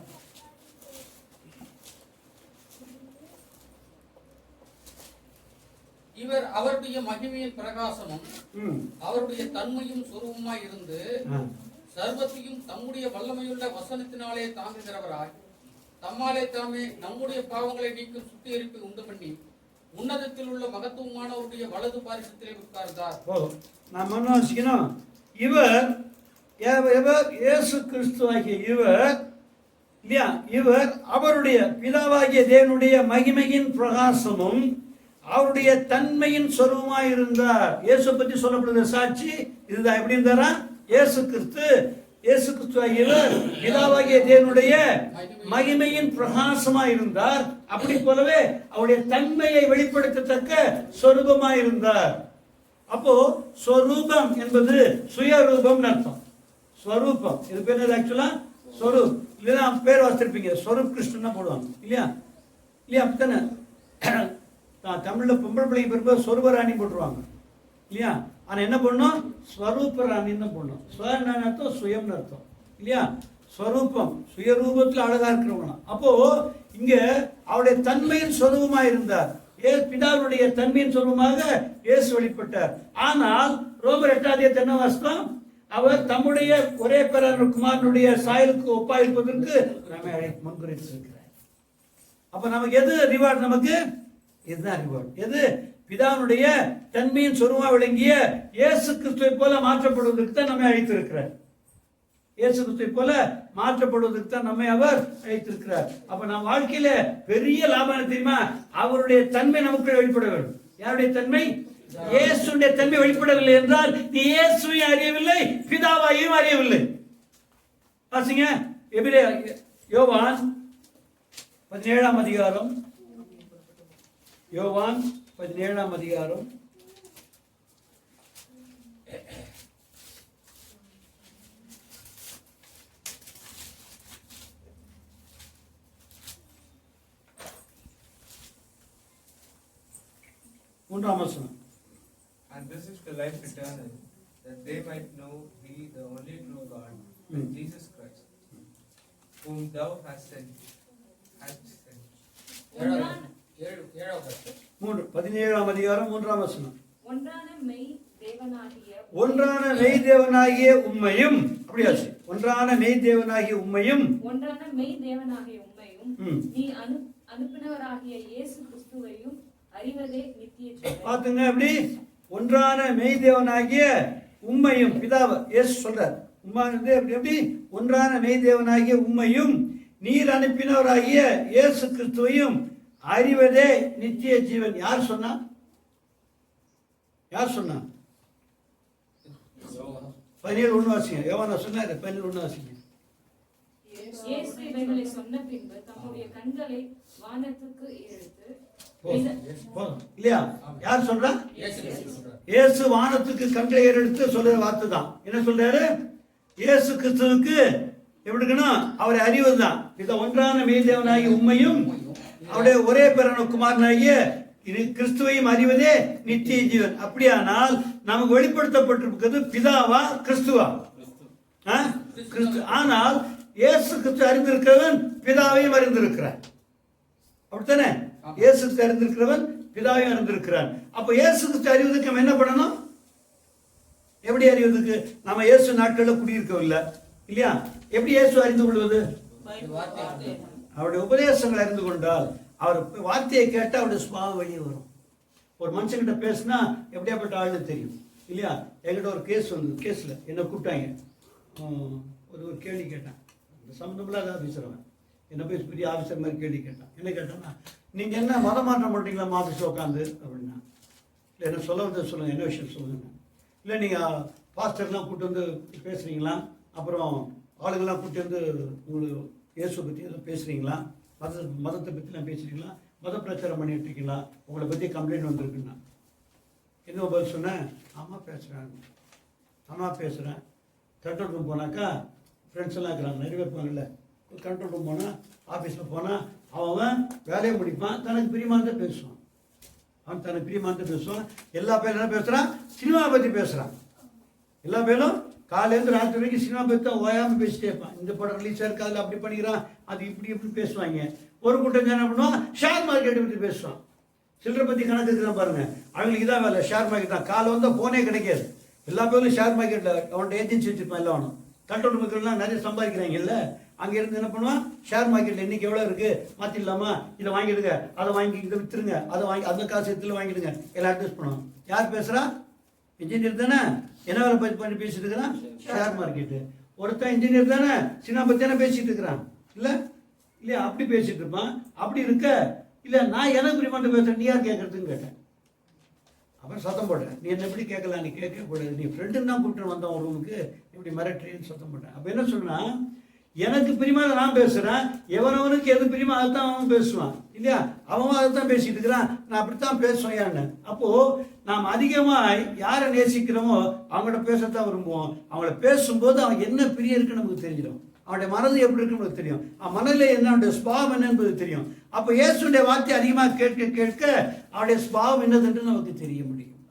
S3: இவர் அவருடைய மகிமையின் பிரகாசமும் அவருடைய தன்மையும் சொரூபமாய் இருந்து சர்வத்தையும் தம்முடைய வல்லமையுள்ள வசனத்தினாலே தாங்குகிறவராய் தம்மாலே தாமே நம்முடைய பாவங்களை நீக்கும் சுத்திகரிப்பை உண்டு பண்ணி உன்னதத்தில் உள்ள மகத்துவமானவருடைய வலது பாரிசத்திலே உட்கார்ந்தார்.
S1: நாம் மனோசிக்கணும். இவர் இயேசு கிறிஸ்துவாகிய இவர் இல்லையா? இவர் அவருடைய பிதாவாகிய தேவனுடைய மகிமையின் பிரகாசமும் அவருடைய தன்மையின் சொரூபமாய் இருந்தார். இயேசு பற்றி சொல்லப்படுகிற சாட்சி இதுதான். எப்படி இருந்தாரா? இயேசு கிறிஸ்துவாகிய பிதாவாகிய தேவனுடைய மகிமையின் பிரகாசமாய் இருந்தார். அப்படி போலவே அவருடைய தன்மையை வெளிப்படுத்தத்தக்க சொரூபமாய் இருந்தார். அப்போ ஸ்வரூபம் என்பது சுயரூபம் அர்த்தம். ஸ்வரூபம் இது பேர் ஆக்சுவலா ஸ்வரூப் இல்லையா? பேர் வச்சிருப்பீங்க, ஸ்வரூப் கிருஷ்ணன் போடுவாங்க இல்லையா? இல்லையா? அப்படித்தானே தமிழ்ல பொம்பளை பிள்ளைங்க பெரும்பாலும் சொருபராணி போட்டுருவாங்க இல்லையா? ஆனா என்ன பண்ணணும்? ஸ்வரூபராணின்னு தான் போடணும். ஸ்வரன் அர்த்தம் சுயம்னு அர்த்தம் இல்லையா? ஸ்வரூபம் சுயரூபத்தில் அழகா இருக்கிறவங்க. அப்போ இங்க அவருடைய தன்மையின் சொரூபமா இருந்தார். பிதாவுடைய தன்மையின் சொரூபமாக இயேசு வெளிப்பட்டார். ஆனால் ரோமர் 8 வாசகம் அவர் தம்முடைய ஒரே பேரான குமாரனுடைய சாயலுக்கு ஒப்பாயிருப்பதற்கு நம்மை முன்குறித்திருக்கிறார். அப்ப நமக்கு எது ரிவார்டு? நமக்கு இதுதான் ரிவார்டு. எது? பிதாவுடைய தன்மையின் சொரூபமா விளங்கிய இயேசு கிறிஸ்துவை போல மாற்றப்படுவதற்கு தான் நம்மை அழைத்திருக்கிறார். இயேசு கிறிஸ்துவை போல மாற்றப்படுவதற்கு தான் நம்மை அவர் அழைத்திருக்கிறார். அப்ப நம்ம வாழ்க்கையில பெரிய லாபம் தெரியுமா? அவருடைய தன்மை நமக்கு வெளிப்பட வேண்டும். யாருடைய தன்மை? இயேசுடைய தன்மை வெளிப்படவில்லை என்றால் நீ இயேசுவையும் அறியவில்லை, பிதாவையும் அறியவில்லை. வாசிங்க யோவான் 17ஆம் அதிகாரம். யோவான் 17ஆம் அதிகாரம். மூன்றாம் வசனம்.
S2: And this is the life eternal, that they might know thee, the only true God, and Jesus Christ, whom thou hast sent.
S3: ஏழாவது
S1: 17ஆம் அதிகாரம் 3ஆம் வசனம்.
S5: ஒன்றான மெய் தேவனாகிய
S1: உம்மையும், அப்படியாச்சு, ஒன்றான மெய் தேவனாகிய உம்மையும்
S5: நீ அனுப்பினவராகிய இயேசு கிறிஸ்துவையும் அறிவதே நித்திய ஜீவன்.
S1: பாத்துங்க, எப்படி ஒன்றான மெய் தேவனாகிய உம்மையும், பிதாவை இயேசு சொல்றார். உம்மா எப்படி ஒன்றான மெய் தேவனாகிய உம்மையும் நீர் அனுப்பினவராகிய இயேசு கிறிஸ்துவையும் அறிவதே நித்திய ஜீவன். யார் சொன்னா? யார் சொன்னா? 17:1 வாசிங்க. யோவான் சொன்னாரு, 17:1 வாசிங்க.
S5: இயேசு இவைகளை சொன்ன பின்பு தம்முடைய கண்களை வானத்துக்கு ஏறெடுத்து
S1: இல்லையா? யார் சொல்றா? இயேசு வானத்துக்கு கண்களை ஏறெடுத்து சொல்ற வார்த்தை தான். என்ன சொல்றாரு? இயேசு கிறிஸ்துவுக்கு எப்படி இருக்கணும்? அவரை அறிவதுதான். இத ஒன்றான மெய்தேவனாகிய உம்மையும் அவருடைய ஒரே பேரான குமாரனாகிய கிறிஸ்துவையும் அறிவதே நித்திய ஜீவன். அப்படியானால் நமக்கு வெளிப்படுத்தப்பட்டிருக்கிறது பிதாவா கிறிஸ்துவா? கிறிஸ்து. ஆனால் இயேசு கிறிஸ்து அறிந்திருக்கிறவன் பிதாவையும் அறிந்திருக்கிறான். அப்படித்தானே? இயேசு கிறிஸ்து அறிந்திருக்கிறவன் பிதாவையும் அறிந்திருக்கிறான். அப்ப இயேசு கிறிஸ்து அறிவதற்கு நம்ம என்ன பண்ணணும்? எப்படி அறிவதற்கு? நம்ம இயேசு நாட்களில் குடியிருக்கவில்லை இல்லையா? எப்படி இயேசு அறிந்து கொள்வது? அவருடைய உபதேசங்களை அறிந்து கொண்டால், அவர் வார்த்தையை கேட்டால் அவருடைய சுபாவம் வெளியே வரும். ஒரு மனுஷன்கிட்ட பேசினா எப்படியாப்பட்ட ஆளுன்னு தெரியும் இல்லையா? என்கிட்ட ஒரு கேஸ் வந்து, கேஸில் என்னை கூப்பிட்டாங்க. ஒரு கேள்வி கேட்டேன். சம்மந்தமில்லாத ஆஃபீஸர் அவன். என்ன போய் பெரிய ஆஃபீஸர் மாதிரி கேள்வி கேட்டான். என்ன கேட்டான்னா, நீங்கள் என்ன மதம் மாற்றம் பண்ணுறீங்களா ஆஃபீஸில் உட்காந்து அப்படின்னா. இல்லை என்ன சொல்ல வந்து சொல்லுங்கள், என்ன விஷயம் சொல்லுங்க. இல்லை நீங்கள் பாஸ்டர்லாம் கூப்பிட்டு வந்து பேசுகிறீங்களா? அப்புறம் ஆளுங்கள்லாம் கூப்பிட்டு வந்து உங்களுக்கு இயேசு பற்றி எதுவும் பேசுகிறீங்களா? மதத்தை பற்றிலாம் பேசுகிறீங்களா? மத பிரச்சாரம் பண்ணிட்டு இருக்கீங்களா? உங்களை பற்றி கம்ப்ளைண்ட் வந்திருக்குன்னா என்ன பதில் சொன்னேன்? ஆமாம் பேசுகிறேன், ஆமாம் பேசுகிறேன். கண்ட்ரோல் ரூம் போனாக்கா ஃப்ரெண்ட்ஸ் எல்லாம் இருக்கிறாங்க, நிறைய பேர் போனாங்கல்ல. கண்ட்ரோல் ரூம் போனால், ஆஃபீஸில் போனால் அவன் வேலையை முடிப்பான், தனக்கு பிரியமானதை பேசுவான். அவன் தனக்கு பிரியமானதை பேசுவான். எல்லா பேரும் என்ன பேசுகிறான்? சினிமாவை பற்றி பேசுகிறான். எல்லா பேரும் காலையிலேருந்து ராத்திரி வரைக்கும் சினிமா பற்றி தான் ஓயாமல் பேசிட்டே இருப்பான். இந்த படம் ரிலீஸாக இருக்கு, அதில் அப்படி பண்ணிக்கிறான், அது இப்படி பேசுவாங்க. ஒரு கூட்டம் என்ன பண்ணுவான்? ஷேர் மார்க்கெட்டை பற்றி பேசுவான். சில்லறை பற்றி கணக்கு இருக்குதான் பாருங்க. அவங்களுக்கு இதான் வேலை, ஷேர் மார்க்கெட் தான். காலை வந்தால் போனே கிடைக்காது. எல்லா பேரும் ஷேர் மார்க்கெட்டில் அவன்கிட்ட ஏஜென்சி வச்சுருப்பான். எல்லாம் அவனும் கண்ட்ரோல் மக்கள்லாம் நிறைய சம்பாதிக்கிறாங்க இல்லை? அங்கே இருந்து என்ன பண்ணுவான்? ஷேர் மார்க்கெட்டில் இன்றைக்கி எவ்வளோ இருக்குது மாற்றிடலாமா, இதை வாங்கிடுங்க, அதை வாங்கி இதை விற்றுருங்க, அதை வாங்கி அந்த காசு எடுத்துல வாங்கிடுங்க, எல்லாம் அட்ஜஸ்ட் பண்ணுவான். யார் பேசுகிறா? இன்ஜினியர் தானே. என்ன வேலை பண்ணி பேசிட்டு இருக்கிறான்? Share market. ஒருத்தன் இன்ஜினியர் தானே, சின்ன பற்றி தானே பேசிட்டு இருக்கிறான் இல்லை இல்லையா? அப்படி பேசிட்டு இருப்பான். அப்படி இருக்க இல்லை, நான் எனக்கு பிரியமாட்ட பேசுகிறேன், நீ யார் கேட்கறதுன்னு கேட்டேன். அப்புறம் சத்தம் போட்டேன். நீ என்ன எப்படி கேட்கலாம்? நீ கேட்கக்கூடாது, நீ ஃப்ரெண்டுன்னு தான் கூப்பிட்டு வந்தான் ஒரு ரூமுக்கு, இப்படி மிரட்டுறேன்னு சத்தம் போட்டேன். அப்போ என்ன சொன்னா, எனக்கு பிரியமாக நான் பேசுகிறேன், எவனவனுக்கு எது பிரியமா அதுதான் அவன் பேசுவான் இல்லையா? அவன் அதை தான் பேசிட்டு இருக்கிறான், நான் அப்படித்தான் பேசுவேன் யான்னு. அப்போது நாம் அதிகமாக யாரை நேசிக்கிறோமோ அவங்கள்ட்ட பேசத்தான் விரும்புவோம். அவங்கள பேசும்போது அவன் என்ன பிரியம் இருக்குன்னு நமக்கு தெரிஞ்சிடும். அவனுடைய மனது எப்படி இருக்குன்னு நமக்கு தெரியும். அவன் மனதில் என்ன, அவனுடைய ஸ்பாவம் என்ன என்பது தெரியும். அப்போ இயேசுடைய வார்த்தை அதிகமாக கேட்க கேட்க அவனுடைய ஸ்பாவம் என்னதுன்னு நமக்கு தெரிய முடியும்.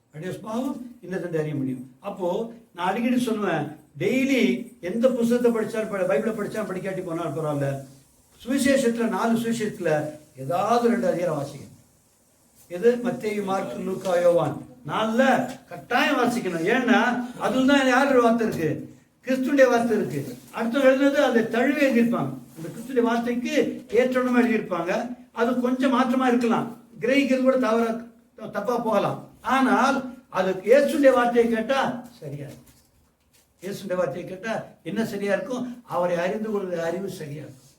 S1: அவனுடைய ஸ்பாவம் என்னதுன்னு அறிய முடியும். அப்போது நான் அடிக்கடி சொல்லுவேன், டெய்லி எந்த புத்தகத்தை படித்தாலும், பைபிளை படித்தாலும் படிக்காட்டி போனாலும் பரவாயில்ல, சுவிசேஷத்தில் 4 சுவிசேஷத்தில் ஏதாவது 2 அதிகாரம் வாசிக்கணும். எது? மத்தேயு, மார்க்கு, லூக்கா, யோவான் 4 கட்டாயம் வாசிக்கணும். ஏன்னா அதில் தான் யாருடைய வார்த்தை இருக்கு? கிறிஸ்துடைய வார்த்தை இருக்கு. அடுத்த எழுதுனது அதை தழுவி எழுதியிருப்பாங்க. அந்த கிறிஸ்துடைய வார்த்தைக்கு ஏற்றணுமா எழுதியிருப்பாங்க. அது கொஞ்சம் மாற்றமா இருக்கலாம், கிரகிக்கிறது கூட தப்பா போகலாம். ஆனால் அது இயேசுடைய வார்த்தையை கேட்டா சரியா இருக்கும். இயேசுடைய வார்த்தையை கேட்டா என்ன சரியா இருக்கும்? அவரை அறிந்து கொள்கிற அறிவு சரியா இருக்கும்.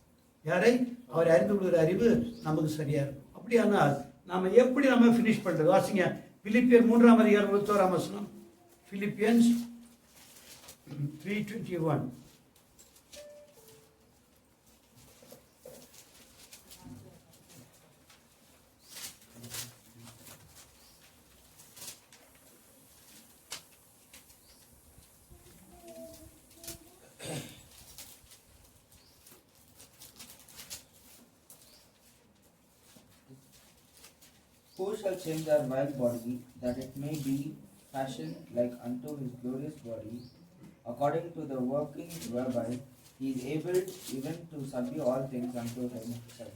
S1: யாரை? அவரை அறிந்து கொள்கிற அறிவு நமக்கு சரியா இருக்கும். அப்படியானால் நம்ம எப்படி நம்ம ஃபினிஷ் பண்றது? வாசிங்க, பிலிப்பியர் 3ஆம் அதிகாரம் 21ஆம் வசனம். Philippians 3:21.
S4: Who shall change our vile body, that it may be fashioned like unto his glorious body, according to the working whereby he is able even to subdue all things unto himself.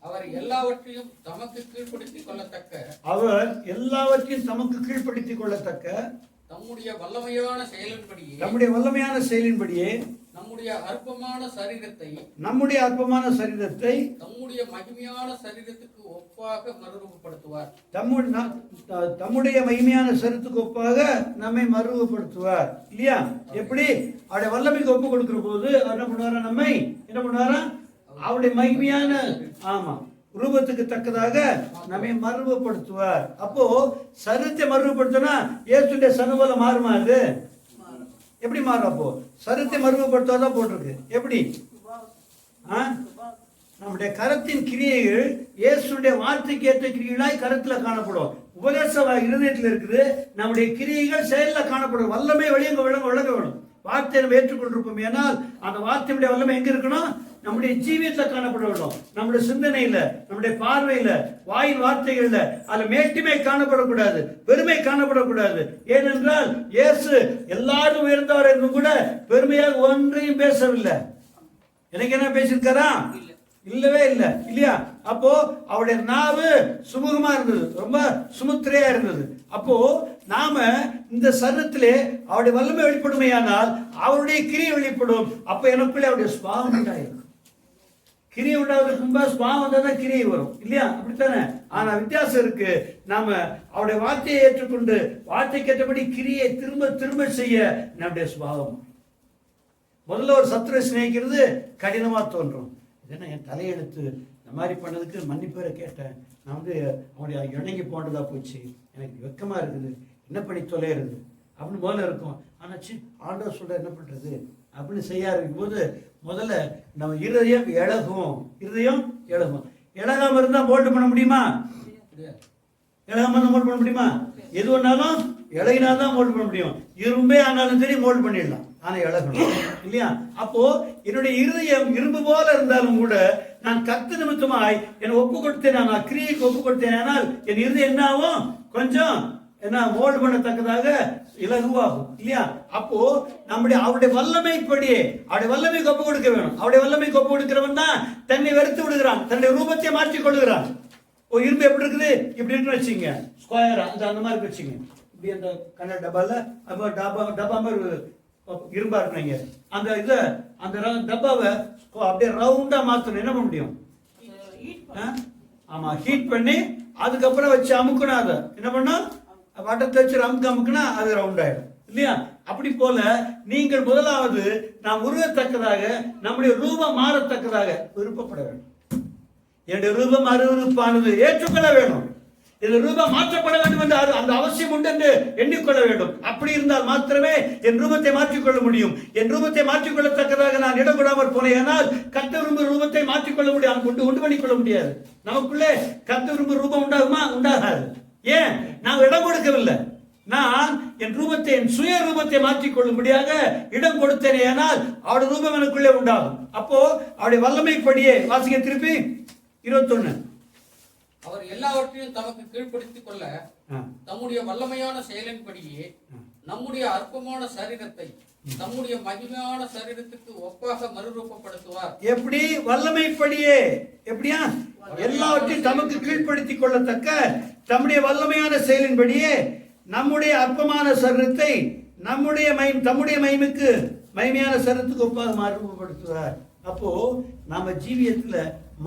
S3: அவர் எல்லாவற்றையும் தமக்கு கீழ்ப்படுத்திக் கொள்ளத்தக்க
S1: அவர் எல்லாவற்றையும் தமக்கு கீழ்ப்படுத்திக் கொள்ளத்தக்க
S3: தம்முடைய வல்லமையான செயலின்படியே
S1: நம்முடைய வல்லமையான செயலின்படியே
S3: நம்முடைய அற்பமான சரீரத்தை தம்முடைய மகிமையான சரீரத்துக்கு ஒப்பாக மறுரூபப்படுத்துவார்.
S1: தம்முடைய மகிமையான சரீரத்துக்கு ஒப்பாக நம்மை மறுரூபப்படுத்துவார். இல்லையா? எப்படி? அவருடைய வல்லமைக்கு ஒப்பு கொடுக்கிற போது என்ன பண்ணுவாரா? நம்மை என்ன பண்ணுவாரா? அவருடைய மகிமையான ரூபத்துக்கு தக்கதாக நம்மை மறுரூபப்படுத்துவார். அப்போ சரீரத்தை மறுரூபப்படுத்தினா இயேசுடைய சரீரம் மாறுமா? அது எப்படி மாறும்? அப்போ சரீரத்தை மறுரூபப்படுத்துவதான் போட்டிருக்கு. எப்படி? நம்முடைய கரத்தின் கிரியைகள் இயேசுடைய வார்த்தைக்கு ஏற்ற கிரியைகளாய் கரத்துல காணப்படும். உபதேச இருதயத்தில் இருக்குது. நம்முடைய கிரியைகள் செயலில் காணப்படும். வல்லமை விளங்க வேணும். வார்த்தையை நம்ம ஏற்றுக்கொண்டிருப்போம். ஏனால் அந்த வார்த்தையுடைய வல்லமை எங்க இருக்கணும்? நம்முடைய ஜீவியத்தில் காணப்பட வேண்டும். நம்முடைய சிந்தனையில, நம்முடைய பார்வையில, வாயின் வார்த்தைகள்ல அதுல மேட்டுமை காணப்படக்கூடாது, பெருமை காணப்படக்கூடாது. ஏனென்றால் இயேசு எல்லாரும் உயர்ந்தவர் என்றும் கூட பெருமையாக ஒன்றையும் பேசவில்லை. எனக்கு என்ன பேசியிருக்காரா? இல்லவே இல்லை. இல்லையா? அப்போ அவருடைய நாவு சுமுகமா இருந்தது, ரொம்ப சுமுத்திரையா இருந்தது. அப்போ நாம இந்த சரீரத்திலே அவருடைய வல்லமை வெளிப்படுமையானால் அவருடைய கிரியை வெளிப்படும். அப்ப எனக்குள்ளே அவருடைய சுபாவம் உண்டாயிருக்கும். கிரியை உண்டாவதுக்கு முன்பா சுபாவம் வந்தா தான் கிரியை வரும். இல்லையா? அப்படித்தானே? ஆனா வித்தியாசம் இருக்கு. நாம அவருடைய வார்த்தையை ஏற்றுக்கொண்டு வார்த்தைக்கு ஏற்றபடி கிரியை திரும்ப திரும்ப செய்ய நம்முடைய சுபாவம். முதல்ல ஒரு சத்துரை சிநேகிக்கிறது கடினமா தோன்றும். என்ன என் தலையெழுத்து இந்த மாதிரி பண்ணதுக்கு மன்னிப்பேரை கேட்டேன், நான் அவனுடைய இணங்கி போனதா போச்சு, எனக்கு வெக்கமா இருக்குது, என்ன பண்ணி தொலைகிறது அப்படின்னு முதல்ல இருக்கும். ஆனாச்சு ஆண்டவர் சொல்ற என்ன பண்றது அப்படின்னு செய்ய ஆரம்பிக்கும் போது முதல்ல நம்ம இருதயம் இழகும். இழகாம இருந்தா போல்டு பண்ண முடியுமா? இழகாம இருந்தா மோல்டு பண்ண முடியுமா? எது ஒன்னாலும் இழகினாதான் மோல்டு பண்ண முடியும். இரும்பே ஆனாலும் சரி மோல்டு பண்ணிடலாம், ஆனா இழகணும். இல்லையா? அப்போ என்னுடைய இருதயம் இரும்பு போல இருந்தாலும் கூட நான் கர்த்தர் நிமித்தமாய் என்னை ஒப்பு கொடுத்தேன், நான் கிரியைக்கு ஒப்பு கொடுத்தேன். ஆனால் என் இருதயம் என்ன ஆகும்? கொஞ்சம் என்ன மோல்டு பண்ணத்தக்கதாக இலகுவாகும். இல்லையா? அப்போ நம்முடைய அவருடைய வல்லமைப்படியே அவருடைய வல்லமைக்கு ஒப்பு கொடுக்க வேணும். அவருடைய வல்லமைக்கு ஒப்பு கொடுக்கிறவன் தான் தன்னை வெறுத்து விடுகிறான், தன்னுடைய ரூபத்தை மாற்றிக் கொள்ளுகிறான். இரும்பு எப்படி இருக்குது? இப்படி இருக்குன்னு வச்சுங்க, ஸ்கொயரா அந்த மாதிரி வச்சுங்க. இப்படி அந்த கண்ண டப்பா மாதிரி இரும்பா இருக்கிறீங்க. அந்த இதை அந்த டப்பாவை அப்படியே ரவுண்டா மாத்தணும். என்ன பண்ண முடியும்? ஆமா, ஹீட் பண்ணி அதுக்கப்புறம் வச்சு அமுக்கணும். அதை என்ன பண்ணும்? வட்டத்தை வச்சு அமுக்குனா அது ரவுண்ட் ஆயிடும். இல்லையா? அப்படி போல நீங்கள் முதலாவது நாம் உருவத்தக்கதாக நம்முடைய ரூபம் மாறத்தக்கதாக விருப்பப்பட வேண்டும். என்னுடைய ரூபம் அருவருப்பானது ஏற்றுக்கொள்ள வேண்டும். இந்த ரூபம் மாற்றப்பட வேண்டும் என்று அந்த அவசியம் உண்டு என்று எண்ணிக்கொள்ள வேண்டும். அப்படி இருந்தால் மாத்திரமே என் ரூபத்தை மாற்றிக்கொள்ள முடியும். என் ரூபத்தை மாற்றிக்கொள்ளத்தக்கதாக நான் இடம் கொடாமல் போனேனால் கர்த்தர் விரும்பும் ரூபத்தை மாற்றிக்கொள்ள முடியாது, உண்டு பண்ணிக்கொள்ள முடியாது. நமக்குள்ளே கர்த்தர் விரும்பும் ரூபம் உண்டாகுமா? உண்டாகாது. ஏன்? நான் இடம் கொடுக்கவில்லை. நான் என் ரூபத்தை, என் சுய ரூபத்தை மாற்றிக்கொள்ளும்படியாக இடம் கொடுத்தேனே, ஆனால் அவருடைய ரூபம் எனக்குள்ளே உண்டாகும். அப்போ அவருடைய வல்லமைப்படியே வாசிக்க திருப்பி 21.
S3: அவர் எல்லாவற்றையும் தமக்கு கீழ்ப்படுத்திக் கொள்ள தம்முடைய வல்லமையான செயலின்படியே நம்முடைய அற்பமான சரீரத்தை தம்முடைய மகிமையான சரீரத்துக்கு ஒப்பாக மறுரூபப்படுத்துவார்.
S1: எப்படி? வல்லமைப்படியே. எப்படியா? எல்லாவற்றையும் தமக்கு கீழ்ப்படுத்திக் கொள்ளத்தக்க தம்முடைய வல்லமையான செயலின்படியே நம்முடைய அற்பமான சரீரத்தை தம்முடைய மகிமையான சரீரத்துக்கு ஒப்பாக மறுரூபப்படுத்துவார். அப்போ நாம ஜீவியத்துல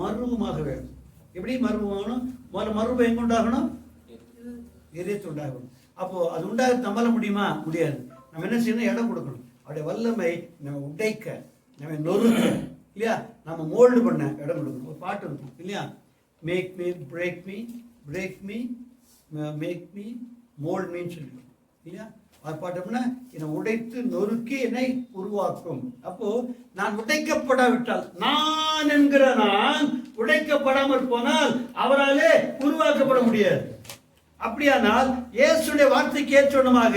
S1: மறுரூபமாக வேண்டும். எப்படி மறுரூபம்? மறுரூபம் எங்க உண்டாகணும்? இதயத்து உண்டாகணும். அப்போ அது உண்டாக நம்மளால முடியுமா? முடியாது. நம்ம என்ன செய்யணும்? இடம் கொடுக்கணும். அவருடைய வல்லமை நம்ம உடைக்க, நம்ம நொறுக்க, இல்லையா? நம்ம மோல்டு பண்ண இடம் கொடுக்கணும். ஒரு பாட்டு இருக்கும் இல்லையா? Make me, break me, break me, make me, mould மீன்னு சொல்லிடும் இல்லையா? அது பார்த்தோம்னா என்னை உடைத்து நொறுக்கி என்னை உருவாக்கும். அப்போ நான் உடைக்கப்படாவிட்டால், நான் என்கிற நான் உடைக்கப்படாமல் போனால் அவராலே உருவாக்கப்பட முடியாது. அப்படியானால் இயேசுடைய வார்த்தைக்கு ஏற்றமாக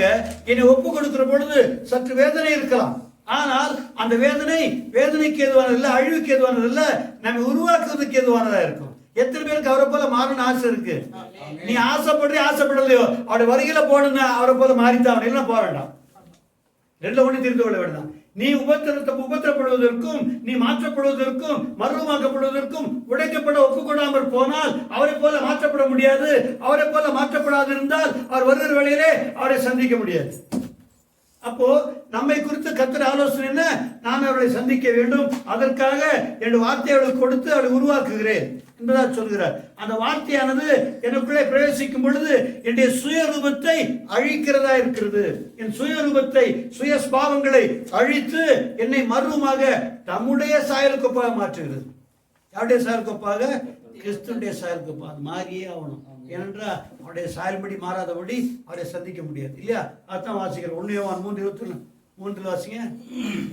S1: என்னை ஒப்பு கொடுக்கிற பொழுது சற்று வேதனை இருக்கலாம். ஆனால் அந்த வேதனைக்கு எதுவானது இல்லை, அழிவுக்கு ஏதுவானது இல்லை, நம்மை உருவாக்குவதற்கு எதுவானதா இருக்கும். எத்தனை பேருக்கு அவரை போல மாறணும் ஆசை இருக்கு? நீ ஆசைப்படலையோ அவருடைய வருகையில போகணும்னா அவரை போல மாறித்தான், இல்லைன்னா போக வேண்டாம். ரெண்டு ஒண்ணு தெரிந்து கொள்ள வேண்டாம். நீ உபத்திரப்படுவதற்கும் நீ மாற்றப்படுவதற்கும் மறுமாக்கப்படுவதற்கும் உடைக்கப்பட ஒப்புக்கொள்ளாமல் போனால் அவரை போல மாற்றப்பட முடியாது. அவரை போல மாற்றப்படாது இருந்தால் அவர் வருகிற வேளையிலே அவரை சந்திக்க முடியாது. அப்போ நம்மை குறித்து கர்த்தர் ஆலோசனை என்ன? நான் அவர்களை சந்திக்க வேண்டும், அதற்காக என் வார்த்தையை அவர்களுக்கு கொடுத்து அவளை உருவாக்குகிறேன் என்பதா சொல்கிறார். அந்த வார்த்தையானது எனக்குள்ளே பிரவேசிக்கும் பொழுது என்னுடைய சுயரூபத்தை அழிக்கிறதா இருக்கிறது. என் சுயரூபத்தை, சுயஸ்பாவங்களை அழித்து என்னை மறுமாக தம்முடைய சாயலுக்கொப்பாக மாற்றுகிறது. யாருடைய சாயலுக்கொப்பாக? கிறிஸ்துடைய சாயலுக்கொப்பாக. அது மாறியே ஆகணும். ஏனென்றால் அவருடைய சாயல்படி மாறாதபடி அவரை சந்திக்க முடியாது இல்லையா? அதான் வாசிக்கிறேன். 1 யோவான் 3:23 வாசிங்க.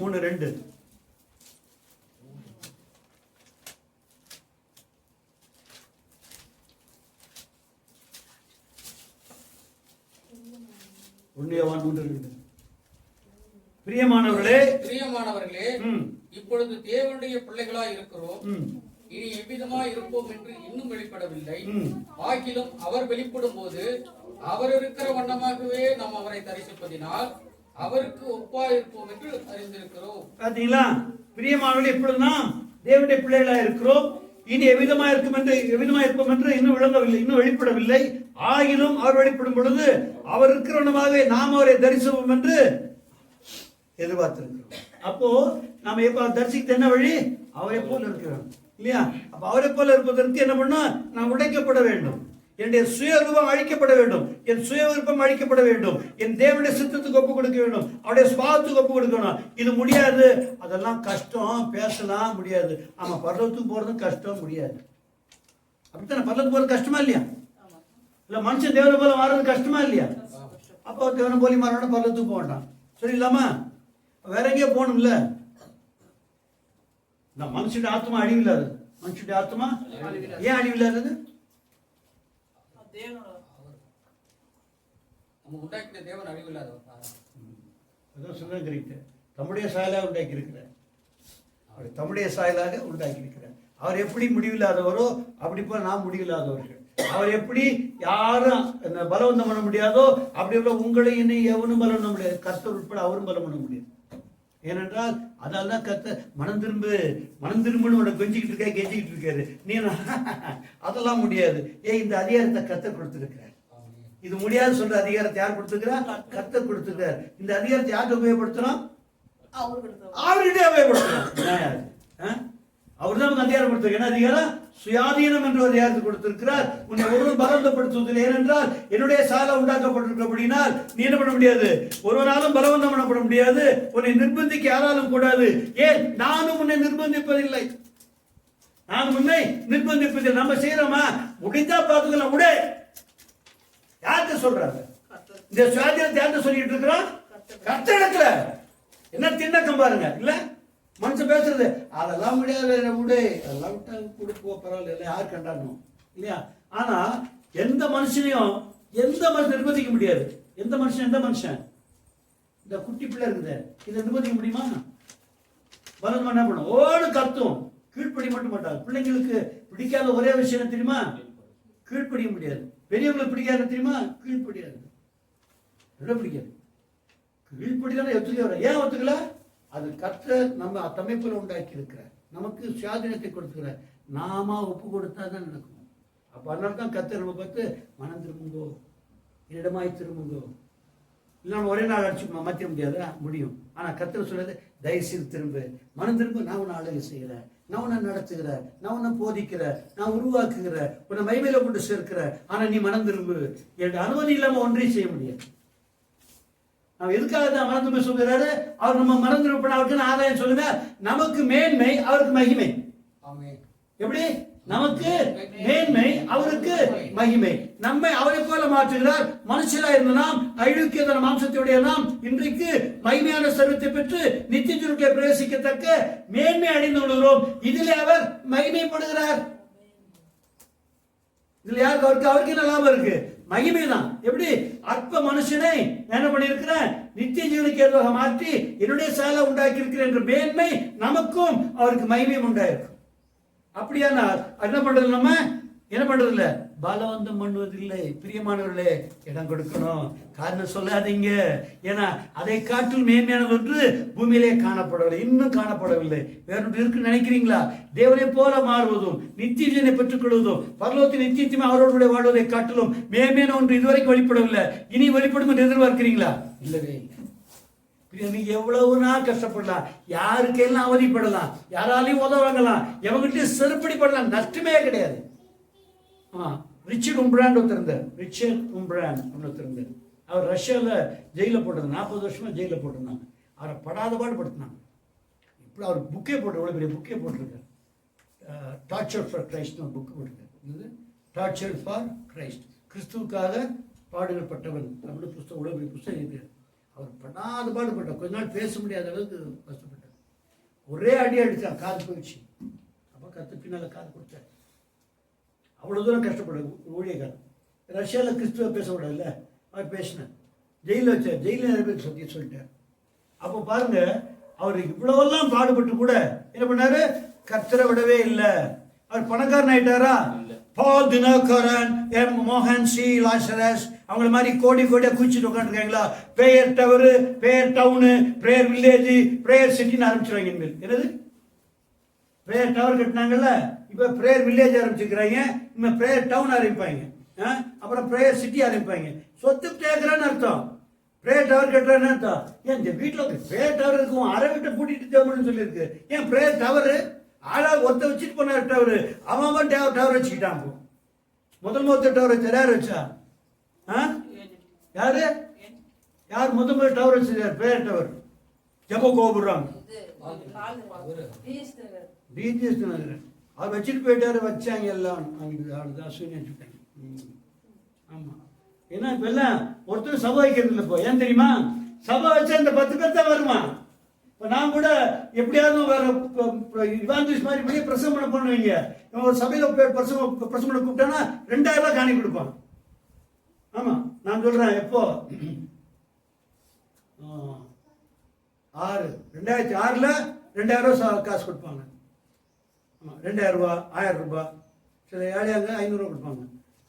S1: 3:2. பிரியமானவர்களே, இப்பொழுது
S3: தேவனுடைய பிள்ளைகளாய் இருக்கிறோம். இனி எவ்விதமாய் இருப்போம் என்று இன்னும் வெளிப்படவில்லை. ஆகிலும் அவர் வெளிப்படும் போது அவர் இருக்கிற வண்ணமாகவே நாம் அவரை தரிசிப்பதினால் அவருக்கு ஒப்பாய் இருப்போம் என்று அறிந்திருக்கிறோம்.
S1: பாத்தீங்களா? பிரியமானவர்களே, இப்பொழுது நாம் தேவனுடைய பிள்ளைகளாய் இருக்கிறோம். இனி எவ்விதமாய் இருப்போம் என்று இன்னும் விளங்கவில்லை, இன்னும் வெளிப்படவில்லை. ஆகிலும் அவர் வெளிப்படும் பொழுது அவர் இருக்கிற வண்ணமாகவே நாம் அவரை தரிசிப்போம் என்று எதிர்பார்த்திருக்கிறோம். அப்போ நாம எப்ப தரிசிக்கிறது என்ன வழி? அவரை போல இருக்கிறோம் இல்லையா? அப்ப அவரை போல இருப்பதற்கு என்ன பண்ணணும்? நான் உடைக்கப்பட வேண்டும். என்னுடைய சுயரூபம் அழிக்கப்பட வேண்டும். என் சுய விருப்பம் அழிக்கப்பட வேண்டும். என் தேவனுடைய சித்தத்துக்கு ஒப்பு கொடுக்க வேண்டும். அவருடைய சுபாவத்துக்கு ஒப்பு கொடுக்கணும். இது முடியாது. அதெல்லாம் கஷ்டம். பேசலாம் முடியாது. ஆமா, பரலோகத்துக்கு போறதும் கஷ்டம், முடியாது. அப்படித்தானே? பரலோகத்துக்கு போறது கஷ்டமா இல்லையா? இல்ல மனுஷன் தேவனை போல மாறது கஷ்டமா இல்லையா? அப்போ தேவனை போலி மாறணும், பரலோகத்துக்கு போக வேண்டாம் சொல்லிடலாமா? வேற எங்கேயோ போகணும்ல. இந்த மனுஷனுடைய ஆத்மா அழிவில்லாது. மனுஷனுடைய ஆத்மா ஏன் அழிவில்லாதது?
S3: தேவன் அழிவில்லாதவர்.
S1: தம்முடைய சாயலாக உண்டாக்கி இருக்கிறார். தம்முடைய சாயலாக உண்டாக்கி இருக்கிறார். அவர் எப்படி முடிவில்லாதவரோ அப்படி போல நாம் முடிவில்லாதவர்கள். அவர் எப்படி யாரும் பலவந்தம் பண்ண முடியாதோ அப்படி உள்ள உங்களை என்னை எவனும் பலம் பண்ண முடியாது. கர்த்தர் உட்பட அவரும் பலம் பண்ண முடியாது. ஏனென்றால் அதால் தான் கர்த்தர் மனம் திரும்புன்னு உனக்கு கெஞ்சிக்கிட்டு இருக்காரு. நீ அதெல்லாம் முடியாது. இந்த அதிகாரத்தை கர்த்தர் கொடுத்திருக்கிறார். இது முடியாது சொல்ற அதிகாரத்தை யார் கொடுத்திருக்கிறார்? கர்த்தர் கொடுத்திருக்கிறார். இந்த அதிகாரத்தை யாருக்கு உபயோகப்படுத்துறோம்? அவர்கிட்ட உபயோகப்படுத்துறோம். அவர் தான் அதிகாரம் கொடுத்திருக்கார். என்ன அதிகாரம்? சுயாதீனம் என்ற ஒரு அதிகாரத்தை கொடுத்திருக்கிறார். உன்னை ஒருவரும் பலவந்தப்படுத்துவதில்லை. ஏனென்றால் என்னுடைய சாலை உண்டாக்கப்பட்டிருக்கிறபடினால் நீ என்ன பண்ண முடியாது? ஒருவராலும் பலவந்தம் பண்ணப்பட முடியாது. உன்னை நிர்பந்திக்க யாராலும் கூடாது. ஏன்? நானும் உன்னை நிர்பந்திப்பதில்லை. நம்ம செய்யறோமா? முடிந்தா பார்த்துக்கலாம். உடே யார்கிட்ட சொல்றாங்க? இந்த சுயாதீனத்தை யார்கிட்ட சொல்லிட்டு இருக்கிறோம்? கர்த்தரிடத்துல. என்ன திண்ணக்கம் பாருங்க இல்ல? மனுஷன் பேசுறது அதெல்லாம் முடியாது, விடு, அதெல்லாம் விட்டா கொடுப்போ பரவாயில்ல, யார் கண்டாடணும் இல்லையா? ஆனா எந்த மனுஷனையும் நிர்பந்திக்க முடியாது. எந்த மனுஷன் இந்த குட்டி பிள்ளை இருக்குது, இதை நிர்பந்திக்க முடியுமா? பலமா என்ன பண்ணும்? ஓடு கத்தும், கீழ்ப்படிய மட்டும் மாட்டாங்க. பிள்ளைங்களுக்கு பிடிக்காத ஒரே விஷயம் தெரியுமா? கீழ்ப்படிய முடியாது. பெரியவங்களுக்கு பிடிக்காத தெரியுமா? கீழ்ப்படியாது. பிடிக்காது. கீழ்ப்படிதான் ஒத்துக்க. ஏன் ஒத்துக்கல? அது கர்த்தர் நம்ம தமைப்புல உண்டாக்கி இருக்கிறார். நமக்கு சுயாதீனத்தை கொடுத்துக்கிறார். நாம ஒப்பு கொடுத்தா தான் நடக்கும். அப்ப அதனால தான் கர்த்தர் நம்ம பார்த்து மனம் திரும்புங்கோ, என்னிடமாய் திரும்புங்கோ. இல்லை ஒரே நாள் அடிச்சு மாற்ற முடியாதா? முடியும். ஆனா கர்த்தர் சொல்றது தயவுசெய்து திரும்ப, மனம் திரும்ப. நான் உன்னை அழகு செய்கிறேன், நான் உன்னை நடத்துகிறேன், நான் உன்னை போதிக்கிறேன், நான் உருவாக்குகிறேன், உன்னை மைமையில கொண்டு சேர்க்கிறேன். ஆனா நீ மனம் திரும்பு. என்னுடைய அனுமதி இல்லாம ஒன்றையும் செய்ய முடியாது. நம்ம எதுக்காக தான் மனம் திரும்ப சொல்கிறாரு? அவர் நம்ம மனம் திரும்ப அவருக்கு ஆதாயம் சொல்லுங்க. நமக்கு மேன்மை, அவருக்கு மகிமை. எப்படி? நமக்கு மேன்மை, அவருக்கு மகிமை. நம்மை அவரை போல மாற்றுகிறார். மனுஷரா இருந்த நாம், அழுக்கியதான மாம்சத்தையுடைய நாம் இன்றைக்கு மகிமையான சர்வத்தை பெற்று நித்திய ஜீவனுக்குள்ளே பிரவேசிக்கத்தக்க மேன்மை அடைந்து கொள்கிறோம். இதிலே அவர் மகிமைப்படுகிறார். இதுல யாருக்கு? அவருக்கு என்ன லாபம் இருக்கு? மகிமை தான். எப்படி? அற்ப மனுஷனை என்ன பண்ணியிருக்கிறேன்? நித்திய ஜீவனுக்கு ஏதுவாக மாற்றி என்னுடைய சாலை உண்டாக்கி இருக்கிறேன் என்ற மேன்மை நமக்கும் அவருக்கு மகிமையும் உண்டாயிருக்கும். அப்படியானால் என்ன பண்றது? நம்ம என்ன பண்றது இல்ல, பலவந்தம் பண்ணுவதில்லை. பிரியமானவர்களே, இடம் கொடுக்கணும். காரணம் சொல்லாதீங்க. ஏன்னா அதை காட்டில் மேன்மையானது ஒன்று பூமியிலே காணப்படவில்லை, இன்னும் காணப்படவில்லை. வேற ஒன்று இருக்குன்னு நினைக்கிறீங்களா? தேவனை போல மாறுவதும் நித்திய ஜீவனை பெற்றுக் கொள்வதும் பரலோகத்தின் நித்தியத்தையும் அவரோடு வாழ்வதை காட்டிலும் மேன்மையான ஒன்று இதுவரைக்கும் வெளிப்படவில்லை. இனி வெளிப்படும் என்று எதிர்பார்க்கிறீங்களா? இல்லவே இல்லை. நீங்க எவ்வளவு நாள் கஷ்டப்படலாம், யாருக்கெல்லாம் அவதிப்படலாம், யாராலையும் உதவங்கலாம், எவங்கிட்ட செருப்படிப்படலாம், நஷ்டமே கிடையாது. ரிச்சர்ட் உம்ப்ராண்ட் ஒருத்தர் இருந்தார். ரிச்சர்ட் உம்ப்ராண்ட் ஒருத்தர் இருந்தார். அவர் ரஷ்யாவில் ஜெயிலில் போட்டது, 40 வருஷமா ஜெயிலில் போட்டிருந்தாங்க. அவரை படாத பாடுபடுத்தினாங்க. இப்போ அவர் புக்கே போட்டு, எவ்வளோ பெரிய புக்கே போட்டிருக்காரு. டார்ச்சர் ஃபார் கிரைஸ்ட்னு ஒரு புக்கு போட்டிருக்காரு. டார்ச்சர் ஃபார் கிரைஸ்ட், கிறிஸ்துவுக்காக பாடுபட்டவன் அப்படின்னு புஸ்தகம், எவ்வளோ பெரிய புஸ்தகம் இருக்கிறார். அவர் படாத பாடுபட்டார். கொஞ்ச நாள் பேச முடியாத அளவுக்கு கஷ்டப்பட்டார். ஒரே அடி அடித்தான், காது போயிடுச்சு. அப்போ கற்று பின்னால் காது கொடுத்தார். அவ்வளோ தூரம் கஷ்டப்படுது ஊழியக்காரன். ரஷ்யாவில் கிறிஸ்துவ பேச விடல, அவர் பேசினார். ஜெயிலில் வச்சார். ஜெயிலில் நிறைய பேர் சத்தியம் சொல்லிட்டார். அப்போ பாருங்க, அவர் இவ்வளவெல்லாம் பாடுபட்டு கூட என்ன பண்ணாரு? கர்த்தரை விடவே இல்லை. அவர் பணக்காரன் ஆயிட்டாரா? பால் தினகரன், எம் மோகன், சி லாசரஸ் அவங்கள மாதிரி கோடி கோடியா குச்சிட்டு உட்காந்துருக்காங்களா? Prayer tower, prayer town, prayer village, prayer சிட்டின்னு ஆரம்பிச்சிருவாங்க. இனிமேல் என்னது? பிரேயர் டவர் கட்டினாங்கல்ல, இப்போ பிரேயர் வில்லேஜ் ஆரம்பிச்சுக்கிறாங்க. இனிமேல் பிரேயர் டவுன் ஆரம்பிப்பாங்க. அப்புறம் பிரேயர் சிட்டி ஆரம்பிப்பாங்க. சொத்து கேட்குறான்னு அர்த்தம். பிரேயர் டவர் கட்டுறான்னு அர்த்தம். ஏன் இந்த வீட்டில் பிரேயர் டவர் இருக்கும், அரை வீட்டை கூட்டிட்டு தேவன்னு சொல்லியிருக்கு. ஏன் பிரேயர் டவரு? ஆளாக ஒருத்த வச்சுட்டு போனார் டவரு. அவன் டவர் வச்சுக்கிட்டான். முதல் டவர் வச்சார். யார் வச்சா? யாரு? யார் முதல் டவர் வச்சார்? Prayer tower. ஜப கோபுரம் டிஜிஎஸ் நகர். அவர் வச்சுட்டு போயிட்டாரு. வச்சாங்க எல்லாம் அசுவினி வச்சுட்டாங்க. ஆமாம். ஏன்னா இப்போ எல்லாம் ஒருத்தர் சபை வைக்கிறது இல்லை. இப்போ ஏன் தெரியுமா? சபை வச்சா இந்த 10 பேர் தான் வருமா? இப்போ நான் கூட எப்படியாவது வேற இவாஞ்சலிஸ்ட் மாதிரி இப்படியே பிரசவம் பண்ண பண்ணுவீங்க. ஒரு சபையில் பிரசவம் பண்ண கூப்பிட்டானா 2000 ரூபாய் காணி கொடுப்பான். ஆமாம், நான் சொல்கிறேன். எப்போ 2006ல் 2000 ரூபா காசு கொடுப்பாங்க. ஆமாம், 2000 ரூபா, 1000 ரூபாய். சில ஏழையாங்க 500 ரூபா கொடுப்பாங்க.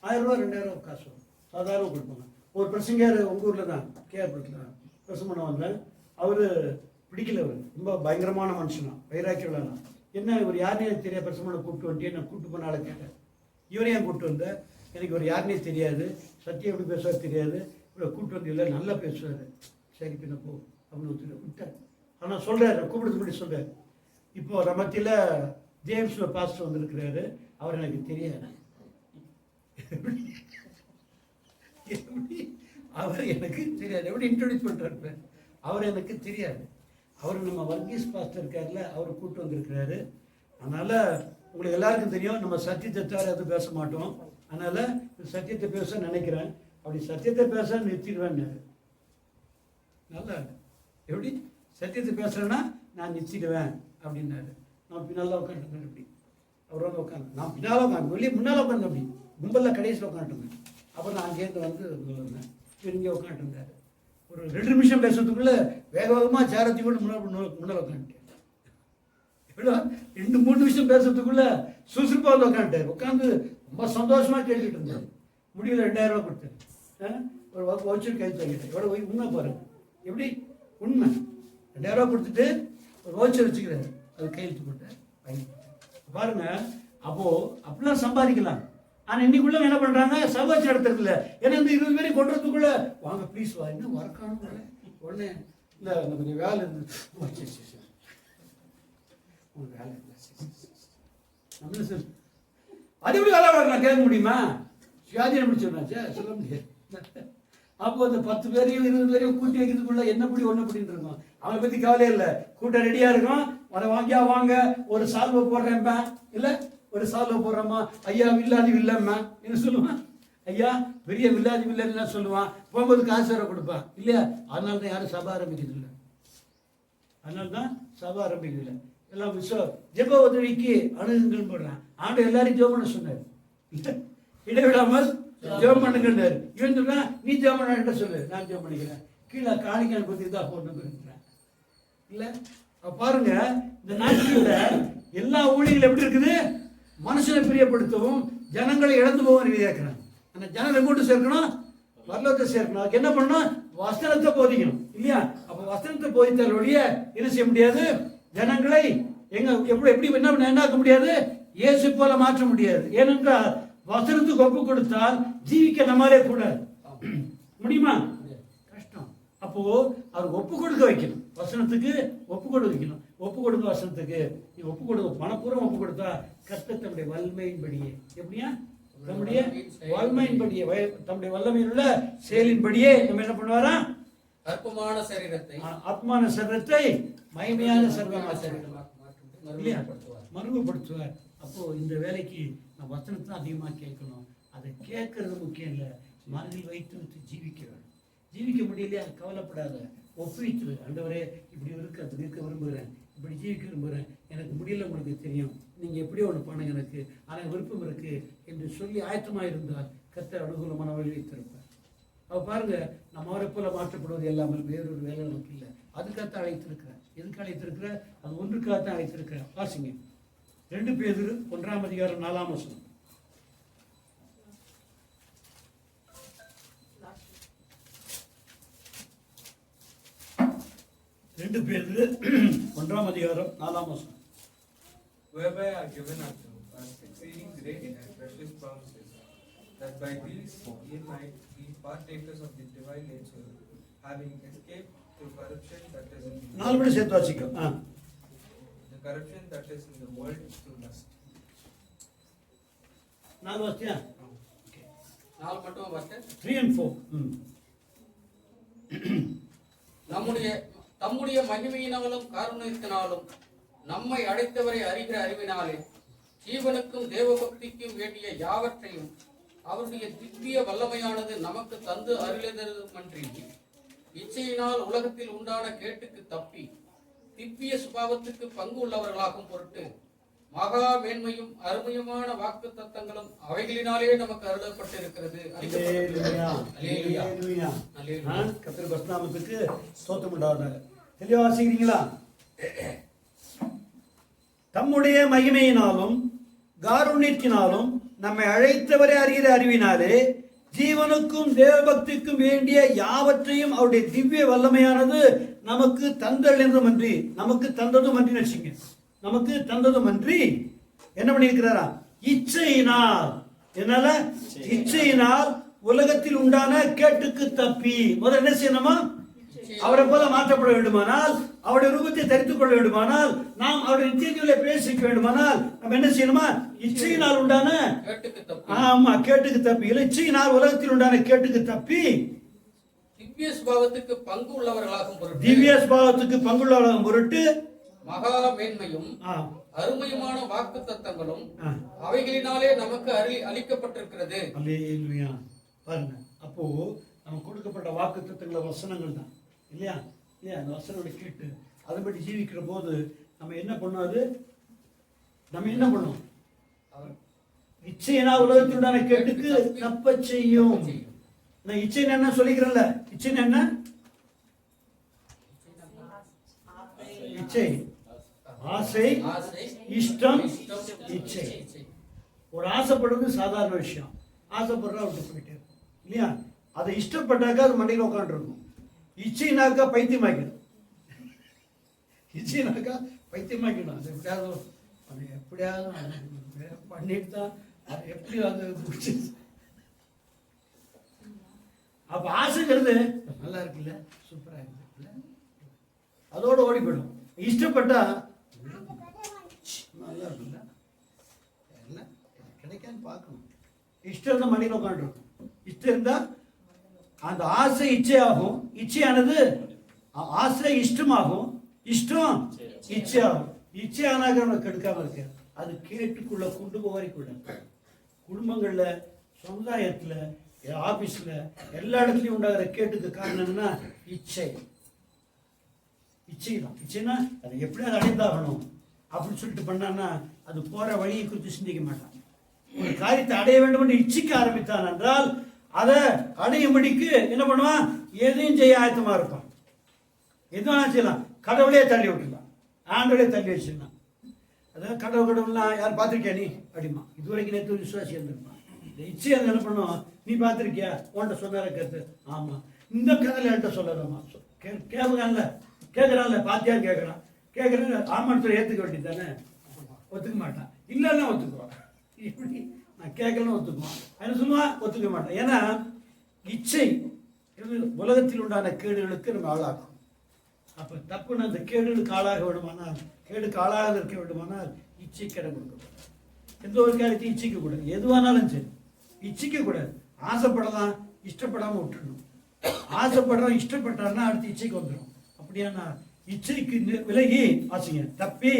S1: 1000 ரூபா 2000 ரூபா காசு சாதாரண கொடுப்பாங்க. ஒரு பிரசங்கர் உங்கள் ஊரில் தான், கேரளத்தில் தான் பிரசவம் பண்ண வந்தேன். அவர் பிடிக்கல. அவர் ரொம்ப பயங்கரமான மனுஷனா, வைராக்கியம். என்ன இவர் யாருனே தெரியாது, பிரசவனை கூப்பிட்டு வந்துட்டு நான் கூப்பிட்டு போனால கேட்டேன். இவரையும் கூப்பிட்டு வந்தேன். எனக்கு ஒரு யாருனே தெரியாது, சத்தியம் எப்படி பேசுவார் தெரியாது. இவரை கூப்பிட்டு வந்து இல்லை, நல்லா பேசுவார். சரி பின்ன போ அப்படின்னு விட்டார். ஆனால் சொல்கிறார், கூப்பிடுறது முன்னாடி சொல்கிறார். இப்போ நம்ம மத்தியில் ஜேம்ஸ் பாஸ்டர் வந்திருக்கிறாரு. அவர் எனக்கு தெரியாது. எப்படி அவர் எனக்கு தெரியாது. எப்படி இன்ட்ரோடியூஸ் பண்ணுறாரு? அவர் எனக்கு தெரியாது. அவர் நம்ம வர்கீஸ் பாஸ்டர் இருக்காருல்ல, அவர் கூப்பிட்டு வந்திருக்கிறாரு. அதனால் உங்களுக்கு எல்லாருக்கும் தெரியும், நம்ம சத்தியத்தை தவிர எதுவும் பேச மாட்டோம். அதனால் சத்தியத்தை பேச நினைக்கிறேன். அப்படி சத்தியத்தை பேச நிறுத்திடுவேன். நல்லா எப்படி சத்தியத்தை பேசுகிறேன்னா நான் நிறுத்திடுவேன் அப்படின்னாரு. நான் பின்னால் உட்காந்துருந்தேன். இப்படி அவர் வந்து உட்காந்து, நான் பின்னால் உட்காந்து, வெளியே முன்னால் உட்காந்து, அப்படி கும்பலில் கடைசியில் உட்காந்துருந்தேன். அப்புறம் நான் அங்கேருந்து வந்து இருந்தேன். இங்கே உட்காந்துருந்தாரு. ஒரு 2 நிமிஷம் பேசுறதுக்குள்ள வேக வேகமாக சேரத்தி கூட முன்னால் உட்காந்துட்டேன். எவ்வளோ 2-3 நிமிஷம் பேசுறதுக்குள்ள சுறுசுறுப்பாக வந்து உட்காந்துட்டார். உட்காந்து ரொம்ப சந்தோஷமாக கேட்டுக்கிட்டு இருந்தார். முடிவில் 2000 ரூபா கொடுத்தேன். ஒரு வவுச்சர் கைது வாங்கிட்டேன். எவ்வளோ உண்மை பாருங்க, எப்படி உண்மை. 2000 ரூபா கொடுத்துட்டு ஒரு வவுச்சர் வச்சுக்கிறாரு. அது கையெழுத்து போட்டேன், வாங்கிட்டேன். பாருங்க, அப்படிலாம் சம்பாதிக்கலாம். ஆனால் இன்னைக்குள்ள என்ன பண்ணுறாங்க? சபை வச்சு நடத்துறதில்ல. ஏன்னா இந்த 20 பேரையும் கொண்டுறதுக்குள்ள வாங்க ப்ளீஸ் வா, இன்னும் வரக்கான உடனே இல்லை கொஞ்சம் வேலை இருந்துச்சு. உங்களுக்கு வேலை இல்லை நம்மள சார் அது எப்படி வேலை நான் கேட்க முடியுமா? சுயாதீனம் பிடிச்சிடறாச்சே, சொல்ல முடியாது. அப்போ அந்த 10 பேரையும் 20 பேரையும் கூட்டி வைக்கிறதுக்குள்ள என்னப்படி ஒன்றுப்படின்னு இருக்கும். அவனை பற்றி கவலையே இல்லை. கூட்டம் ரெடியாக இருக்கும். வர வாங்கியா வாங்க, ஒரு சால்வை போடுறேன் இல்லை, ஒரு சால்வை போடுறோமா, ஐயா வில்லாதி வில்லம்மா என்ன சொல்லுவான், ஐயா பெரிய வில்லாதி வில்லன்னு சொல்லுவான். போகும்போது காசு வர கொடுப்பான் இல்லையா? அதனால தான் யாரும் சபை ஆரம்பிக்கிறது இல்லை. அதனால தான் சபை ஆரம்பிக்கிறது இல்லை. எல்லாம் ஜெப உதவிக்கு அணுகுங்கள் போடுறான். ஆண்டு எல்லாரையும் ஜெபம் பண்ண சொன்னார், இடைவிடாமல் ஜெபம் பண்ணுங்கன்னாரு. இவன் சொன்னா நீ ஜெபம் பண்ண சொல்லு, நான் ஜெபம் பண்ணிக்கிறேன். கீழே காணிக்கான் பற்றி தான் போடணும் இல்லை. பாருங்க, இந்த நாட்டில் எல்லா ஊழியர்கள் எப்படி இருக்குது, மனுஷனை பிரியப்படுத்தவும் ஜனங்களை இழந்து போகவும் இருக்கிறாங்க. அந்த ஜனங்களை கூட்டு சேர்க்கணும், வரலாற்றை சேர்க்கணும். அதுக்கு என்ன பண்ணணும், வசனத்தை போதிக்கணும் இல்லையா? அப்போ வசனத்தை போதித்தாலுடைய என்ன செய்ய முடியாது, ஜனங்களை எங்க எப்படி என்னாக்க முடியாது, இயேசு போல மாற்ற முடியாது. ஏனென்றால் வசனத்துக்கு ஒப்பு கொடுத்தால் ஜீவிக்க நம்மளே கூடாது. முடியுமா? கஷ்டம். அப்போ அவர் ஒப்பு கொடுக்க வைக்கணும், வசனத்துக்கு ஒப்பு கொடுக்க வைக்கணும். ஒப்பு கொடுக்க வசனத்துக்கு நீ ஒப்பு கொடுக்க, மனப்பூர்வம் ஒப்பு கொடுத்தா கர்த்தர் தம்முடைய வல்லமையின்படியே, எப்படியா நம்முடைய வல்லமையின்படியே, தம்முடைய வல்லமையில் உள்ள செயலின்படியே நம்ம என்ன பண்ணுவாரா,
S3: அற்பமான சரீரத்தை,
S1: ஆத்மான சரீரத்தை மகிமையான சரீரமாக இல்லையா மறுபடுத்துவார். அப்போ இந்த வேலைக்கு நான் வசனத்தை அதிகமாக கேட்கணும். அதை கேட்கறது முக்கியம் இல்லை, மனதில் வைத்து ஜீவிக்க வேண்டும். ஜீவிக்க முடியலையா, கவலைப்படாத, ஒப்புவித்து ஆண்டவரே இப்படி இருக்க விரும்புகிறேன், இப்படி ஜீவிக்க விரும்புகிறேன், எனக்கு முடியல, உங்களுக்கு தெரியும், நீங்கள் எப்படியோ ஒன்று பண்ணுங்க, எனக்கு ஆனால் விருப்பம் இருக்கு என்று சொல்லி ஆயத்தமாக இருந்தால் கர்த்தர் அனுகூலமான வழி வைத்திருப்பார். அவ பாருங்க, நம்ம அவரை போல மாற்றப்படுவது எல்லாமே வேறொரு வேலை நமக்கு இல்லை. அதுக்காகத்தான் அழைத்திருக்கிறார். எதுக்கு அழைத்திருக்கிறார், அது ஒன்றுக்காகத்தான் அழைத்திருக்கிறார். வாசிங்க 2 பேதுரு 1 அதிகாரம் 4 வசனம். 2 பேதுரு 1 அதிகாரம் 4 வசனம்.
S2: Whereby are given unto us exceeding great and precious promises, that by these ye might be partakers of the divine nature, having escaped the corruption that is in the world.
S1: 4 சேர்த்து வாசிக்கும்.
S2: The corruption that is in the world through lust.
S1: 4 வாசியா?
S3: 4 மட்டும் வாசிங்க.
S1: 3 and 4.
S3: தம்முடைய மகிமையினாலும் காருண்யத்தினாலும் நம்மை அழைத்தவரை அறிகிற அறிவினாலே ஜீவனுக்கும் தேவபக்திக்கும் வேண்டிய யாவற்றையும் அவருடைய திவ்ய வல்லமையானது நமக்கு தந்து அருளினதுமன்றி இச்சையினால் உலகத்தில் உண்டான கேட்டுக்கு தப்பி திவ்ய சுபாவத்துக்கு பங்கு உள்ளவர்களாகும் பொருட்டு மகா மேன்மையும் அருமையுமான வாக்கு தத்தங்களும் அவைகளினாலே நமக்கு அருளப்பட்டிருக்கிறது.
S1: கர்த்தர் பரிசுத்தநாமத்துக்கு ஸ்தோத்திரம் உண்டாவதாக. தெளிவா வாசிக்கிறீங்களா? தம்முடைய மகிமையினாலும் காருண்யத்தினாலும் நம்மை அழைத்தவரை அறிகிற அறிவினாலே ஜீவனுக்கும் தேவபக்திக்கும் வேண்டிய யாவற்றையும் அவருடைய திவ்ய வல்லமையானது நமக்கு தந்ததுமன்றி, நமக்கு தந்ததுமன்றி நினைச்சிங்க, நமக்கு தந்ததுமன்றி என்ன பண்ணியிருக்கிறாரா, இச்சையினால், என்னால இச்சையினால் உலகத்தில் உண்டான கேட்டுக்கு தப்பி. முதல்ல என்ன செய்யணுமா, அவரை போல மாற்றப்பட வேண்டுமானால், அவருடைய ரூபத்தை தரித்துக் கொள்ள வேண்டுமானால், நாம் அவருடைய நித்தியத்திலே பேசிக்க வேண்டுமானால் நம்ம என்ன செய்யணுமா, இச்சையினால் உண்டான கேட்டுக்கு தப்பி, இச்சையினால் உலகத்தில் உண்டான கேட்டுக்கு தப்பி
S3: திவ்ய சுபாவத்துக்கு பங்கு உள்ளவர்களாகும்
S1: பொருட்டு
S3: மகா மேன்மையும் அருமையுமான வாக்கு தத்தங்களும் அவைகளினாலே நமக்கு அளிக்கப்பட்டிருக்கிறது.
S1: அல்லேலூயா. பாருங்க, அப்போ நமக்கு கொடுக்கப்பட்ட வாக்கு தத்தங்கள வசனங்கள் தான் இல்லையா? அந்த வசனங்களை கேட்டு அதன்படி ஜீவிக்கிற போது நம்ம என்ன பண்ணாது, நம்ம என்ன பண்ணும், இச்சையினா உலகத்தினுடான கேட்டுக்கு தப்ப செய்யும். நான் இச்சை என்ன சொல்லிக்கிறேன்ல, இச்சை என்ன, இச்சை ஆசை, இஷ்டம், இச்சை. ஒரு ஆசைப்படுறது சாதாரண விஷயம், ஆசைப்படுறா விட்டு போயிட்டே இருக்கும் இல்லையா? அதை இஷ்டப்பட்டாக்கா அது மண்டையில் உட்காந்துருக்கும். இச்சைனாக்கா பைத்தியமாக்கிடும், இச்சைனாக்கா பைத்தியமாக்கிடும். அது எப்படியாவது பண்ணிட்டு தான் அது எப்படி அது பிடிச்சி. அப்ப ஆசைங்கிறது நல்லா இருக்குல்ல, சூப்பரா இருக்குல்ல, அதோட ஓடி போயிடும். இஷ்டப்பட்டா நல்லா இருக்குல்ல, கிடைக்கான்னு பார்க்கணும். இஷ்டம் இருந்தா மண்டையில் உட்காந்துருக்கும், இஷ்டம் இருந்தா அந்த ஆசை இச்சையாகும், இச்சையானது ஆசை இஷ்டமாகும், இஷ்டம் இச்சையாகும். இச்சையானாக்க நம்ம கெடுக்காம இருக்க. அது கேட்டுக்குள்ள கொண்டு போகிறக்குள்ள குடும்பங்கள்ல, சமுதாயத்துல, ஆபீஸ்ல, எல்லா இடத்துலயும் உண்டாகிற கேட்டுக்கு காரணம் என்னன்னா இச்சை. இச்சை தான். இச்சைன்னா அது எப்படியாவது அடைந்தாகணும் அப்படின்னு சொல்லிட்டு பண்ணான்னா அது போற வழியை குறித்து சிந்திக்க மாட்டான். ஒரு காரியத்தை அடைய வேண்டும் என்று இச்சிக்க ஆரம்பித்தான் என்றால் அதை அடையும்படிக்கு என்ன பண்ணுவான்? எதையும் செய்ய ஆயத்தமா இருப்பான். எதுவும் செய்யலாம். கடவுளே தள்ளி விட்டுலாம், ஆண்டவளே தள்ளி வச்சிடலாம். அதாவது கடவுள்லாம் யார் பார்த்துருக்கியா நீ அப்படிமா? இதுவரைக்கும் நேற்று விசுவாசி இருந்திருப்பான். இந்த இச்சையை என்ன பண்ணுவோம்? நீ பார்த்துருக்கியா? உன்ட்ட சொன்னார கருத்து. ஆமா, இந்த கதையில என்கிட்ட சொல்லலாமா? கேட்கறான்ல, கேட்கறான்ல, பாத்தியான்னு கேட்கறான். கேட்கறேன் ஆமான்னு சொல்லி ஏற்றுக்க வேண்டியது தானே? ஒத்துக்க மாட்டான். இல்லைன்னா ஒத்துக்குவான். இப்படி நான் கேட்கலன்னு ஒத்துக்குவான். என்ன சொல்லுவான்? ஒத்துக்க மாட்டான். ஏன்னா இச்சை உலகத்தில் உண்டான கேடுகளுக்கு நம்ம ஆளாக்கும். அப்ப தப்புன்னு அந்த கேடுகளுக்கு ஆளாக வேண்டுமானால், கேடுக்கு ஆளாக இருக்க வேண்டுமானால் இச்சைக்கு இடம் கொடுக்கக்கூடாது. எந்த ஒரு காரியத்தையும் இச்சிக்க கூடாது. எதுவானாலும் சரி இச்சிக்க கூடாது. ஆசைப்படலாம், இஷ்டப்படாம விட்டுடணும். ஆசைப்படுறோம், இஷ்டப்பட்டாருன்னா அடுத்து இச்சைக்கு வந்துடும். அப்படியானா இச்சைக்கு விலகி ஆசைங்க தப்பி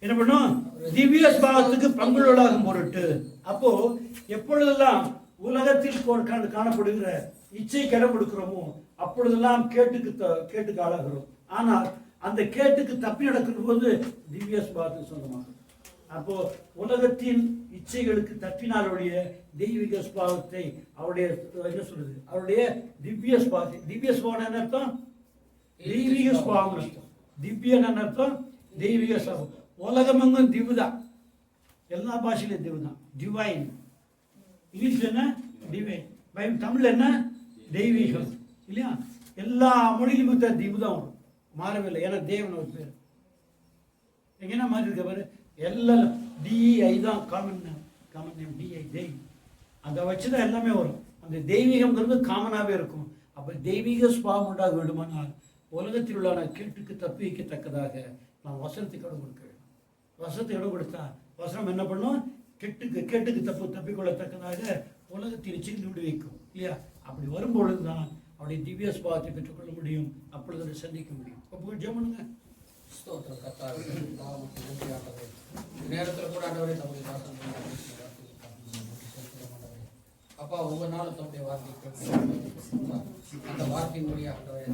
S1: என்ன பண்ணும்? திவ்ய ஸ்பாவத்துக்கு பங்குள்ளாகும் பொருட்டு. அப்போ எப்பொழுதெல்லாம் உலகத்தில் காணப்படுகிற இச்சை இடம் கொடுக்கிறோமோ அப்பொழுதெல்லாம் கேட்டுக்கு ஆளாகிறோம். ஆனால் அந்த கேட்டுக்கு தப்பி நடக்கும் போது திவ்ய ஸ்பாவத்துக்கு சொந்தமாகும். அப்போ உலகத்தின் இச்சைகளுக்கு தப்பினாலுடைய தெய்வீக ஸ்பாவத்தை அவருடைய என்ன சொல்றது? அவருடைய திவ்ய ஸ்பாவத்தை. திவ்ய ஸ்பாவம் என்ன அர்த்தம்? தெய்வீக ஸ்பாவம் அர்த்தம். திவ்யன் என்ன அர்த்தம்? தெய்வீக ஸ்பாவம். உலகமெங்கும் திவ்தான். எல்லா பாஷையிலும் திவ்தான். டிவைன். இங்கிலீஷ்ல என்ன? டிவைன். தமிழ்ல என்ன? தெய்வீகம். இல்லையா? எல்லா மொழியிலும் திவ்தான் வரும். மாறவில்லை. ஏன்னா தேவன் ஒரு பேர். எங்கன்னா மாறி இருக்க பாரு. எல்லாம் டிஐ தான் காமன் நேம். டிஐ தெய்வம். அதை வச்சுதான் எல்லாமே வரும். அந்த தெய்வீகம்ங்கிறது காமனாகவே இருக்கும். அப்ப தெய்வீக ஸ்பாவம் உண்டாக வேண்டுமானால் உலகத்தில் உள்ள கேட்டுக்கு தப்பி வைக்கத்தக்கதாக நாம் வசனத்துக்கு இடம் கொடுக்க வேண்டும். வசனத்துக்கு இடம் கொடுத்தா வசனம் என்ன பண்ணும்? கேட்டுக்கு தப்பிக்கொள்ளத்தக்கதாக உலகத்தில் இச்சையில் விடுவிக்கும். இல்லையா? அப்படி வரும்பொழுதுதான் அவருடைய திவ்ய ஸ்பாவத்தை பெற்றுக்கொள்ள முடியும். அப்பொழுது அதை சந்திக்க முடியும். அப்போ ஜெபம்
S3: நேரத்தில் கூட ஆண்டவரே தம்முடைய தாசன் அப்பா ஒவ்வொரு நாளும் தம்முடைய வார்த்தை அந்த வார்த்தையின் மொழியாக ஆண்டவரே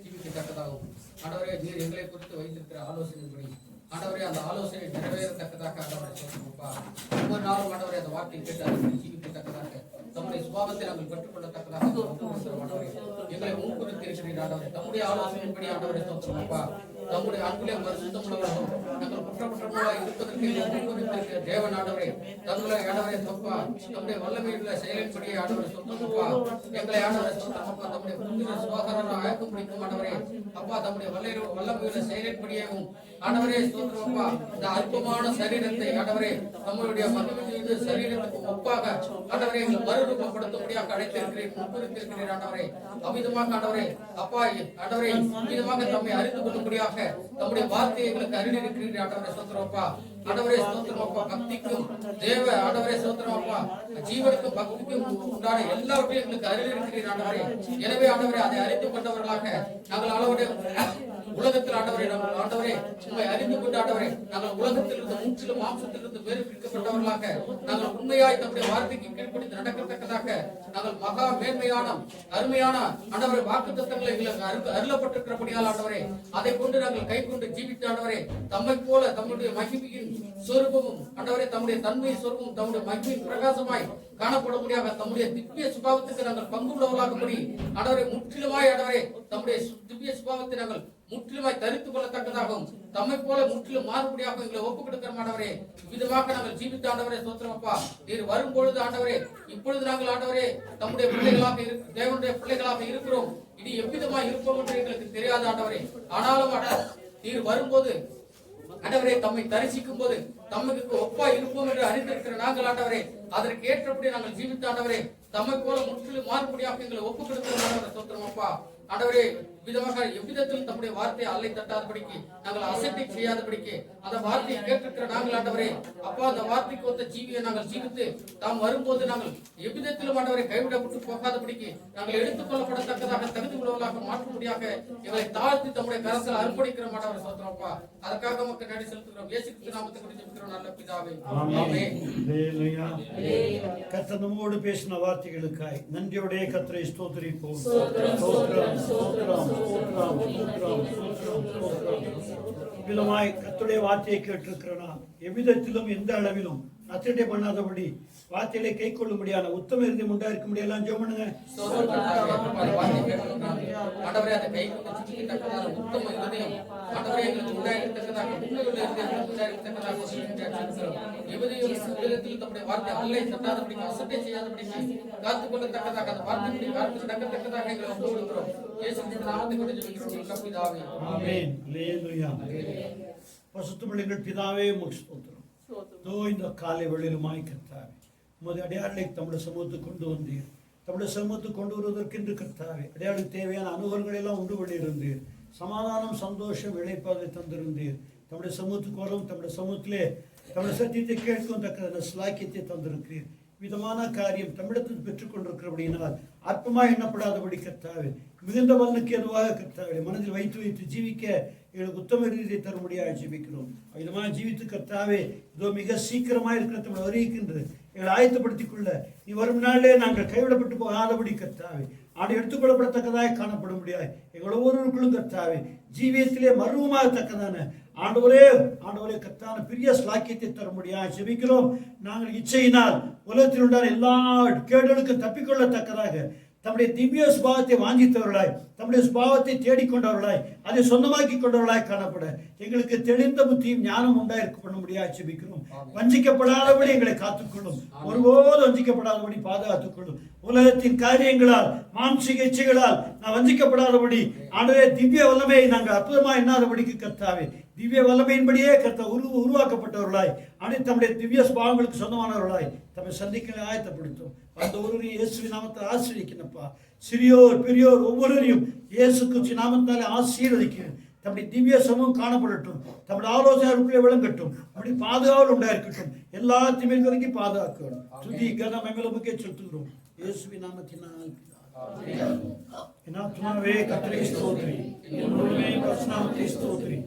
S3: ஜீவிக்கத்தக்கதாகும். ஆண்டவரே நீர் எங்களை குறித்து வைத்திருக்கிற ஆலோசனைப்படி ஆண்டவரே அந்த ஆலோசனை நிறைவேறத்தக்கதாக ஆண்டவரை சொல்லுங்கப்பா. ஒவ்வொரு நாளும் ஆண்டவரே அந்த வார்த்தையை கேட்டு அதை ஜீவிக்கத்தக்கதாக தம்முடைய சுபாவத்தை நாங்கள் பெற்றுக்கொள்ளத்தக்கதாக எங்களை முன்குறித்து இருக்கிறீர் ஆண்டவரே. தம்முடைய ஆலோசனைப்படி ஆண்டவரை சொல்லுங்கப்பா. நம்முடைய அன்புலே சுத்தமுள்ளவர்களும் நாங்கள் குற்றப்பட்டவர்களாக இருப்பதற்கு தேவன் ஆண்டவரே தங்களை ஆண்டவரை சொப்பா நம்முடைய வல்லமையுள்ள செயலின்படியே ஆண்டவரை சொந்தப்பா எங்களை ஆண்டவரை சொந்தப்பா தம்முடைய புத்திர சுகாதார ஆயக்கம் பிடிக்கும் ஆண்டவரே அப்பா தம்முடைய வல்லமையுள்ள செயலின்படியேவும் ஆண்டவரே சொந்தப்பா இந்த அற்பமான சரீரத்தை ஆண்டவரே நம்மளுடைய மகிழ்ச்சி சரீரத்துக்கு ஒப்பாக ஆண்டவரை எங்களை மறுரூபப்படுத்தும்படியாக அழைத்திருக்கிறேன், முன்னிறுத்திருக்கிறேன் ஆண்டவரே. அமிதமாக ஆண்டவரே அப்பா ஆண்டவரே அமிதமாக தம்மை அறிந்து கொள்ளும்படியாக நம்முடைய வார்த்தையை எங்களுக்கு அறிந்திருக்கிறீர்கள் ஆண்டவரே. ஸ்தோத்திரமப்பா ஆண்டவரே. ஸ்தோத்திரமப்பா. பக்திக்கும் தேவ ஆண்டவரே ஸ்தோத்திரமப்பா ஜீவனுக்கும் பக்திக்கும் உண்டான எல்லாவற்றையும் எங்களுக்கு அறிந்திருக்கிறீர்கள் ஆண்டவரே. எனவே ஆண்டவரே அதை அறிந்து கொண்டவர்களாக நாங்கள் ஆண்டவரே உலகத்தில் ஆண்டவரே நாங்கள் ஆண்டவரே உண்மை அறிந்து கொண்ட ஆண்டவரே நாங்கள் உலகத்திலிருந்து முற்றிலும் மாம்சத்திலிருந்து வேறு பிரிக்கப்பட்டவர்களாக நாங்கள் உண்மையாய் நம்முடைய வார்த்தைக்கு கீழ்ப்படிந்து நடக்கத்தக்கதாக நாங்கள் மகா மேன்மையான அருமையான ஆண்டவரே வாக்குத்தத்தங்களை எங்களுக்கு அருளப்பட்டிருக்கிறபடியால் ஆண்டவரே அதை கொண்டு நாங்கள் கை கொண்டு ஜீவித்த ஆண்டவரே தம்மை போல தம்முடைய மகிமையின் சொரூபமும் ஆண்டவரே தம்முடைய தன்மை சொரூபமும் தம்முடைய மகிமையின் பிரகாசமாய் காணப்படும்படியாக தம்முடைய திவ்ய சுபாவத்துக்கு நாங்கள் பங்குள்ளவர்களாகும்படி ஆண்டவரை முற்றிலுமாய் ஆண்டவரே தம்முடைய திவ்ய சுபாவத்தை நாங்கள் முற்றிலுமாய் தரித்துக் கொள்ளத்தக்கதாகவும் தம்மை போல முற்றிலும் மாறுபடியாக எங்களை ஒப்புக் கொடுக்கிற ஆண்டவரே விதமாக நாங்கள் ஜீவித்த ஆண்டவரே ஸ்தோத்திரமப்பா. நீர் வரும்பொழுது ஆண்டவரே இப்பொழுது நாங்கள் ஆண்டவரே தம்முடைய பிள்ளைகளாக தேவனுடைய பிள்ளைகளாக இருக்கிறோம். இனி எவ்விதமாய் இருப்போம் என்று எங்களுக்கு தெரியாத ஆண்டவரே. ஆனாலும் நீர் வரும்போது ஆண்டவரே தம்மை தரிசிக்கும் போது தமக்கு ஒப்பா இருப்போம் என்று அறிந்திருக்கிற நாங்கள் ஆண்டவரே அதற்கு ஏற்றபடி நாங்கள் ஜீவித்த ஆண்டவரே தம்மை போல முற்றிலும் மாறுபடியாக எங்களை ஒப்புக் கொடுக்கிற ஆண்டவரே ஸ்தோத்திரமப்பா. ஆண்டவரே விதமாக எவ்விதத்தில் தம்முடைய வார்த்தையை அல்லை தட்டாதபடிக்கு நாங்கள் அசட்டை செய்யாதபடிக்கு அந்த வார்த்தையை கேட்டிருக்கிற நாங்கள் ஆண்டவரே அப்பா அந்த வார்த்தைக்கு ஒத்த ஜீவியை நாங்கள் ஜீவித்து தாம் வரும்போது நாங்கள் எவ்விதத்திலும் ஆண்டவரை கைவிடப்பட்டு போகாதபடிக்கு நாங்கள் எடுத்துக் கொள்ளப்படத்தக்கதாக தகுதி உள்ளவர்களாக மாற்றும்படியாக எங்களை தாழ்த்தி தம்முடைய கரத்தில் அர்ப்பணிக்கிற மாட்டவர் சோத்திரப்பா. அதற்காக நமக்கு நன்றி செலுத்துகிறோம். இயேசு கிறிஸ்து நாமத்தை குறித்து ஜெபிக்கிறோம் நல்ல பிதாவே. ஆமென்.
S1: கர்த்தர் நம்மோடு பேசின வார்த்தைகளுக்காய் நன்றியோடைய கர்த்தரை ஸ்தோத்திரிப்போம். விதமாய் கர்த்தருடைய வார்த்தையை கேட்டிருக்கிறனா எவ்விதத்திலும் எந்த அளவிலும் அசட்டை பண்ணாதபடி வார்த்தைகளை கை கொள்ளும்படியான உத்தம இருந்தம் உண்டாயிருக்க முடியலாம். ஜெபம் பண்ணுங்க.
S3: ஆண்டவரே அந்த கை கொண்டு சிக்கிட்டக்கதான உத்தம இருதயம் ஆண்டவரே எங்களுக்கு உண்டாயிருக்கத்தக்கதாக உண்மையுள்ள இருதயம் உண்டாயிருக்கத்தக்கதாக எவ்விதத்தில் தம்முடைய வார்த்தை அல்லை தட்டாதபடி அசட்டை செய்யாதபடி காத்துக் கொள்ளத்தக்கதாக அந்த வார்த்தையுடைய வார்த்தை நடக்கத்தக்கதாக எங்களை ஒப்பு கொடுக்கிறோம். இயேசு கிறிஸ்து நாமத்தை கொண்டு ஜெபிக்கிறோம் நல்ல பிதாவே.
S1: ஆமென். அல்லேலூயா. பரிசுத்தமுள்ள எங்கள் பிதாவே உமக்கு ஸ்தோத்திரம். இந்த காலை வேளையிலுமாய் கர்த்தாவே உமது அடையாளை தம்முடைய சமூகத்துக்கு கொண்டு வந்தீர். தம்முடைய சமூகத்துக்கு கொண்டு வருவதற்கென்று கர்த்தாவே அடையாளுக்கு தேவையான அனுகூலங்கள் எல்லாம் உண்டு பண்ணியிருந்தீர். சமாதானம் சந்தோஷம் இழைப்பாதை தந்திருந்தீர். தம்முடைய சமூகத்துக்கு வரும் தம்முடைய சமூகத்திலே தம்முடைய சத்தியத்தை கேட்கும் தக்கதான ஸ்லாக்கியத்தை தந்திருக்கிறீர். விதமான காரியம் தமிழத்தில் பெற்றுக் கொண்டிருக்கிறபடியினால் அற்பமாக எண்ணப்படாதபடி கர்த்தாவே மிகுந்த பலனுக்கு எதுவாக கர்த்தாவே மனதில் வைத்து ஜீவிக்க எங்களுக்கு உத்தம ரீதியை தரும்படியாக ஜீவிக்கிறோம். விதமாக ஜீவித்து கர்த்தாவே இதோ மிக சீக்கிரமாக இருக்கிற தமிழ் வருகின்றது எங்களை ஆயத்தப்படுத்திக் கொள்ள நீ வரும் நாளிலே நாங்கள் கைவிடப்பட்டு போகாதபடி கர்த்தாவே ஆண்டு எடுத்துக்கொள்ளப்படத்தக்கதாக காணப்பட முடியாது. எங்கள் ஒவ்வொருவருக்குள்ளும் கர்த்தாவே ஜீவியத்திலே மர்வமாகத்தக்கதான ஆண்டவரே கர்த்தான பெரிய ஸ்லாக்கியத்தை தர முடியாது ஜெபிக்கிறோம். நாங்கள் இச்சையினால் உலகத்தில் உண்டான எல்லா கேடுகளுக்கும் தப்பிக்கொள்ளத்தக்கதாக தம்முடைய திவ்ய சுபாவத்தை வாஞ்சித்தவர்களாய் தம்முடைய சுபாவத்தை தேடிக்கொண்டவர்களாய் அதை சொந்தமாக்கி கொண்டவர்களாய் காணப்பட எங்களுக்கு தெளிந்த புத்தியும் ஞானம் உண்டாயிருக்க பண்ண முடியாது ஜெபிக்கிறோம். வஞ்சிக்கப்படாதபடி எங்களை காத்துக்கொள்ளும். ஒருபோது வஞ்சிக்கப்படாதபடி பாதுகாத்துக்கொள்ளும். உலகத்தின் காரியங்களால் மாம்சீக இச்சைகளால் நான் வஞ்சிக்கப்படாதபடி ஆண்டவரே திவ்ய வல்லமையை நாங்கள் அற்புதமா எண்ணாதபடிக்கு கர்த்தாவே திவ்ய வல்லமையின்படியே உருவாக்கப்பட்டவர்களாய் அனைத்து தம்முடைய திவ்ய சுபாவங்களுக்கு சொந்தமானவர்களாய் தம்மை சந்திக்க ஆயத்தப்படுத்தும். அந்த ஒருவரையும் இயேசுவின் நாமத்தை ஆசீர்வதிக்கணும்ப்பா. சிறியோர் பெரியோர் ஒவ்வொருவரையும் இயேசு கிறிஸ்து நாமத்தாலே ஆசீர்வதிக்கிறேன். தம்முடைய திவ்ய சமூகம் காணப்படட்டும். தம்முடைய ஆலோசனைக்குள்ளே விளங்கட்டும். அப்படி பாதுகாவல் உண்டாயிருக்கட்டும். எல்லா திமிர்களுக்கு பாதுகாக்கணும். துதி கன மகிமைக்கே செலுத்துகிறோம் இயேசுவின் நாமத்தினால். என் ஆத்துமாவே கர்த்தரை ஸ்தோத்திரி, என் முழுமே பரிசுத்த நாமத்தை ஸ்தோத்திரி.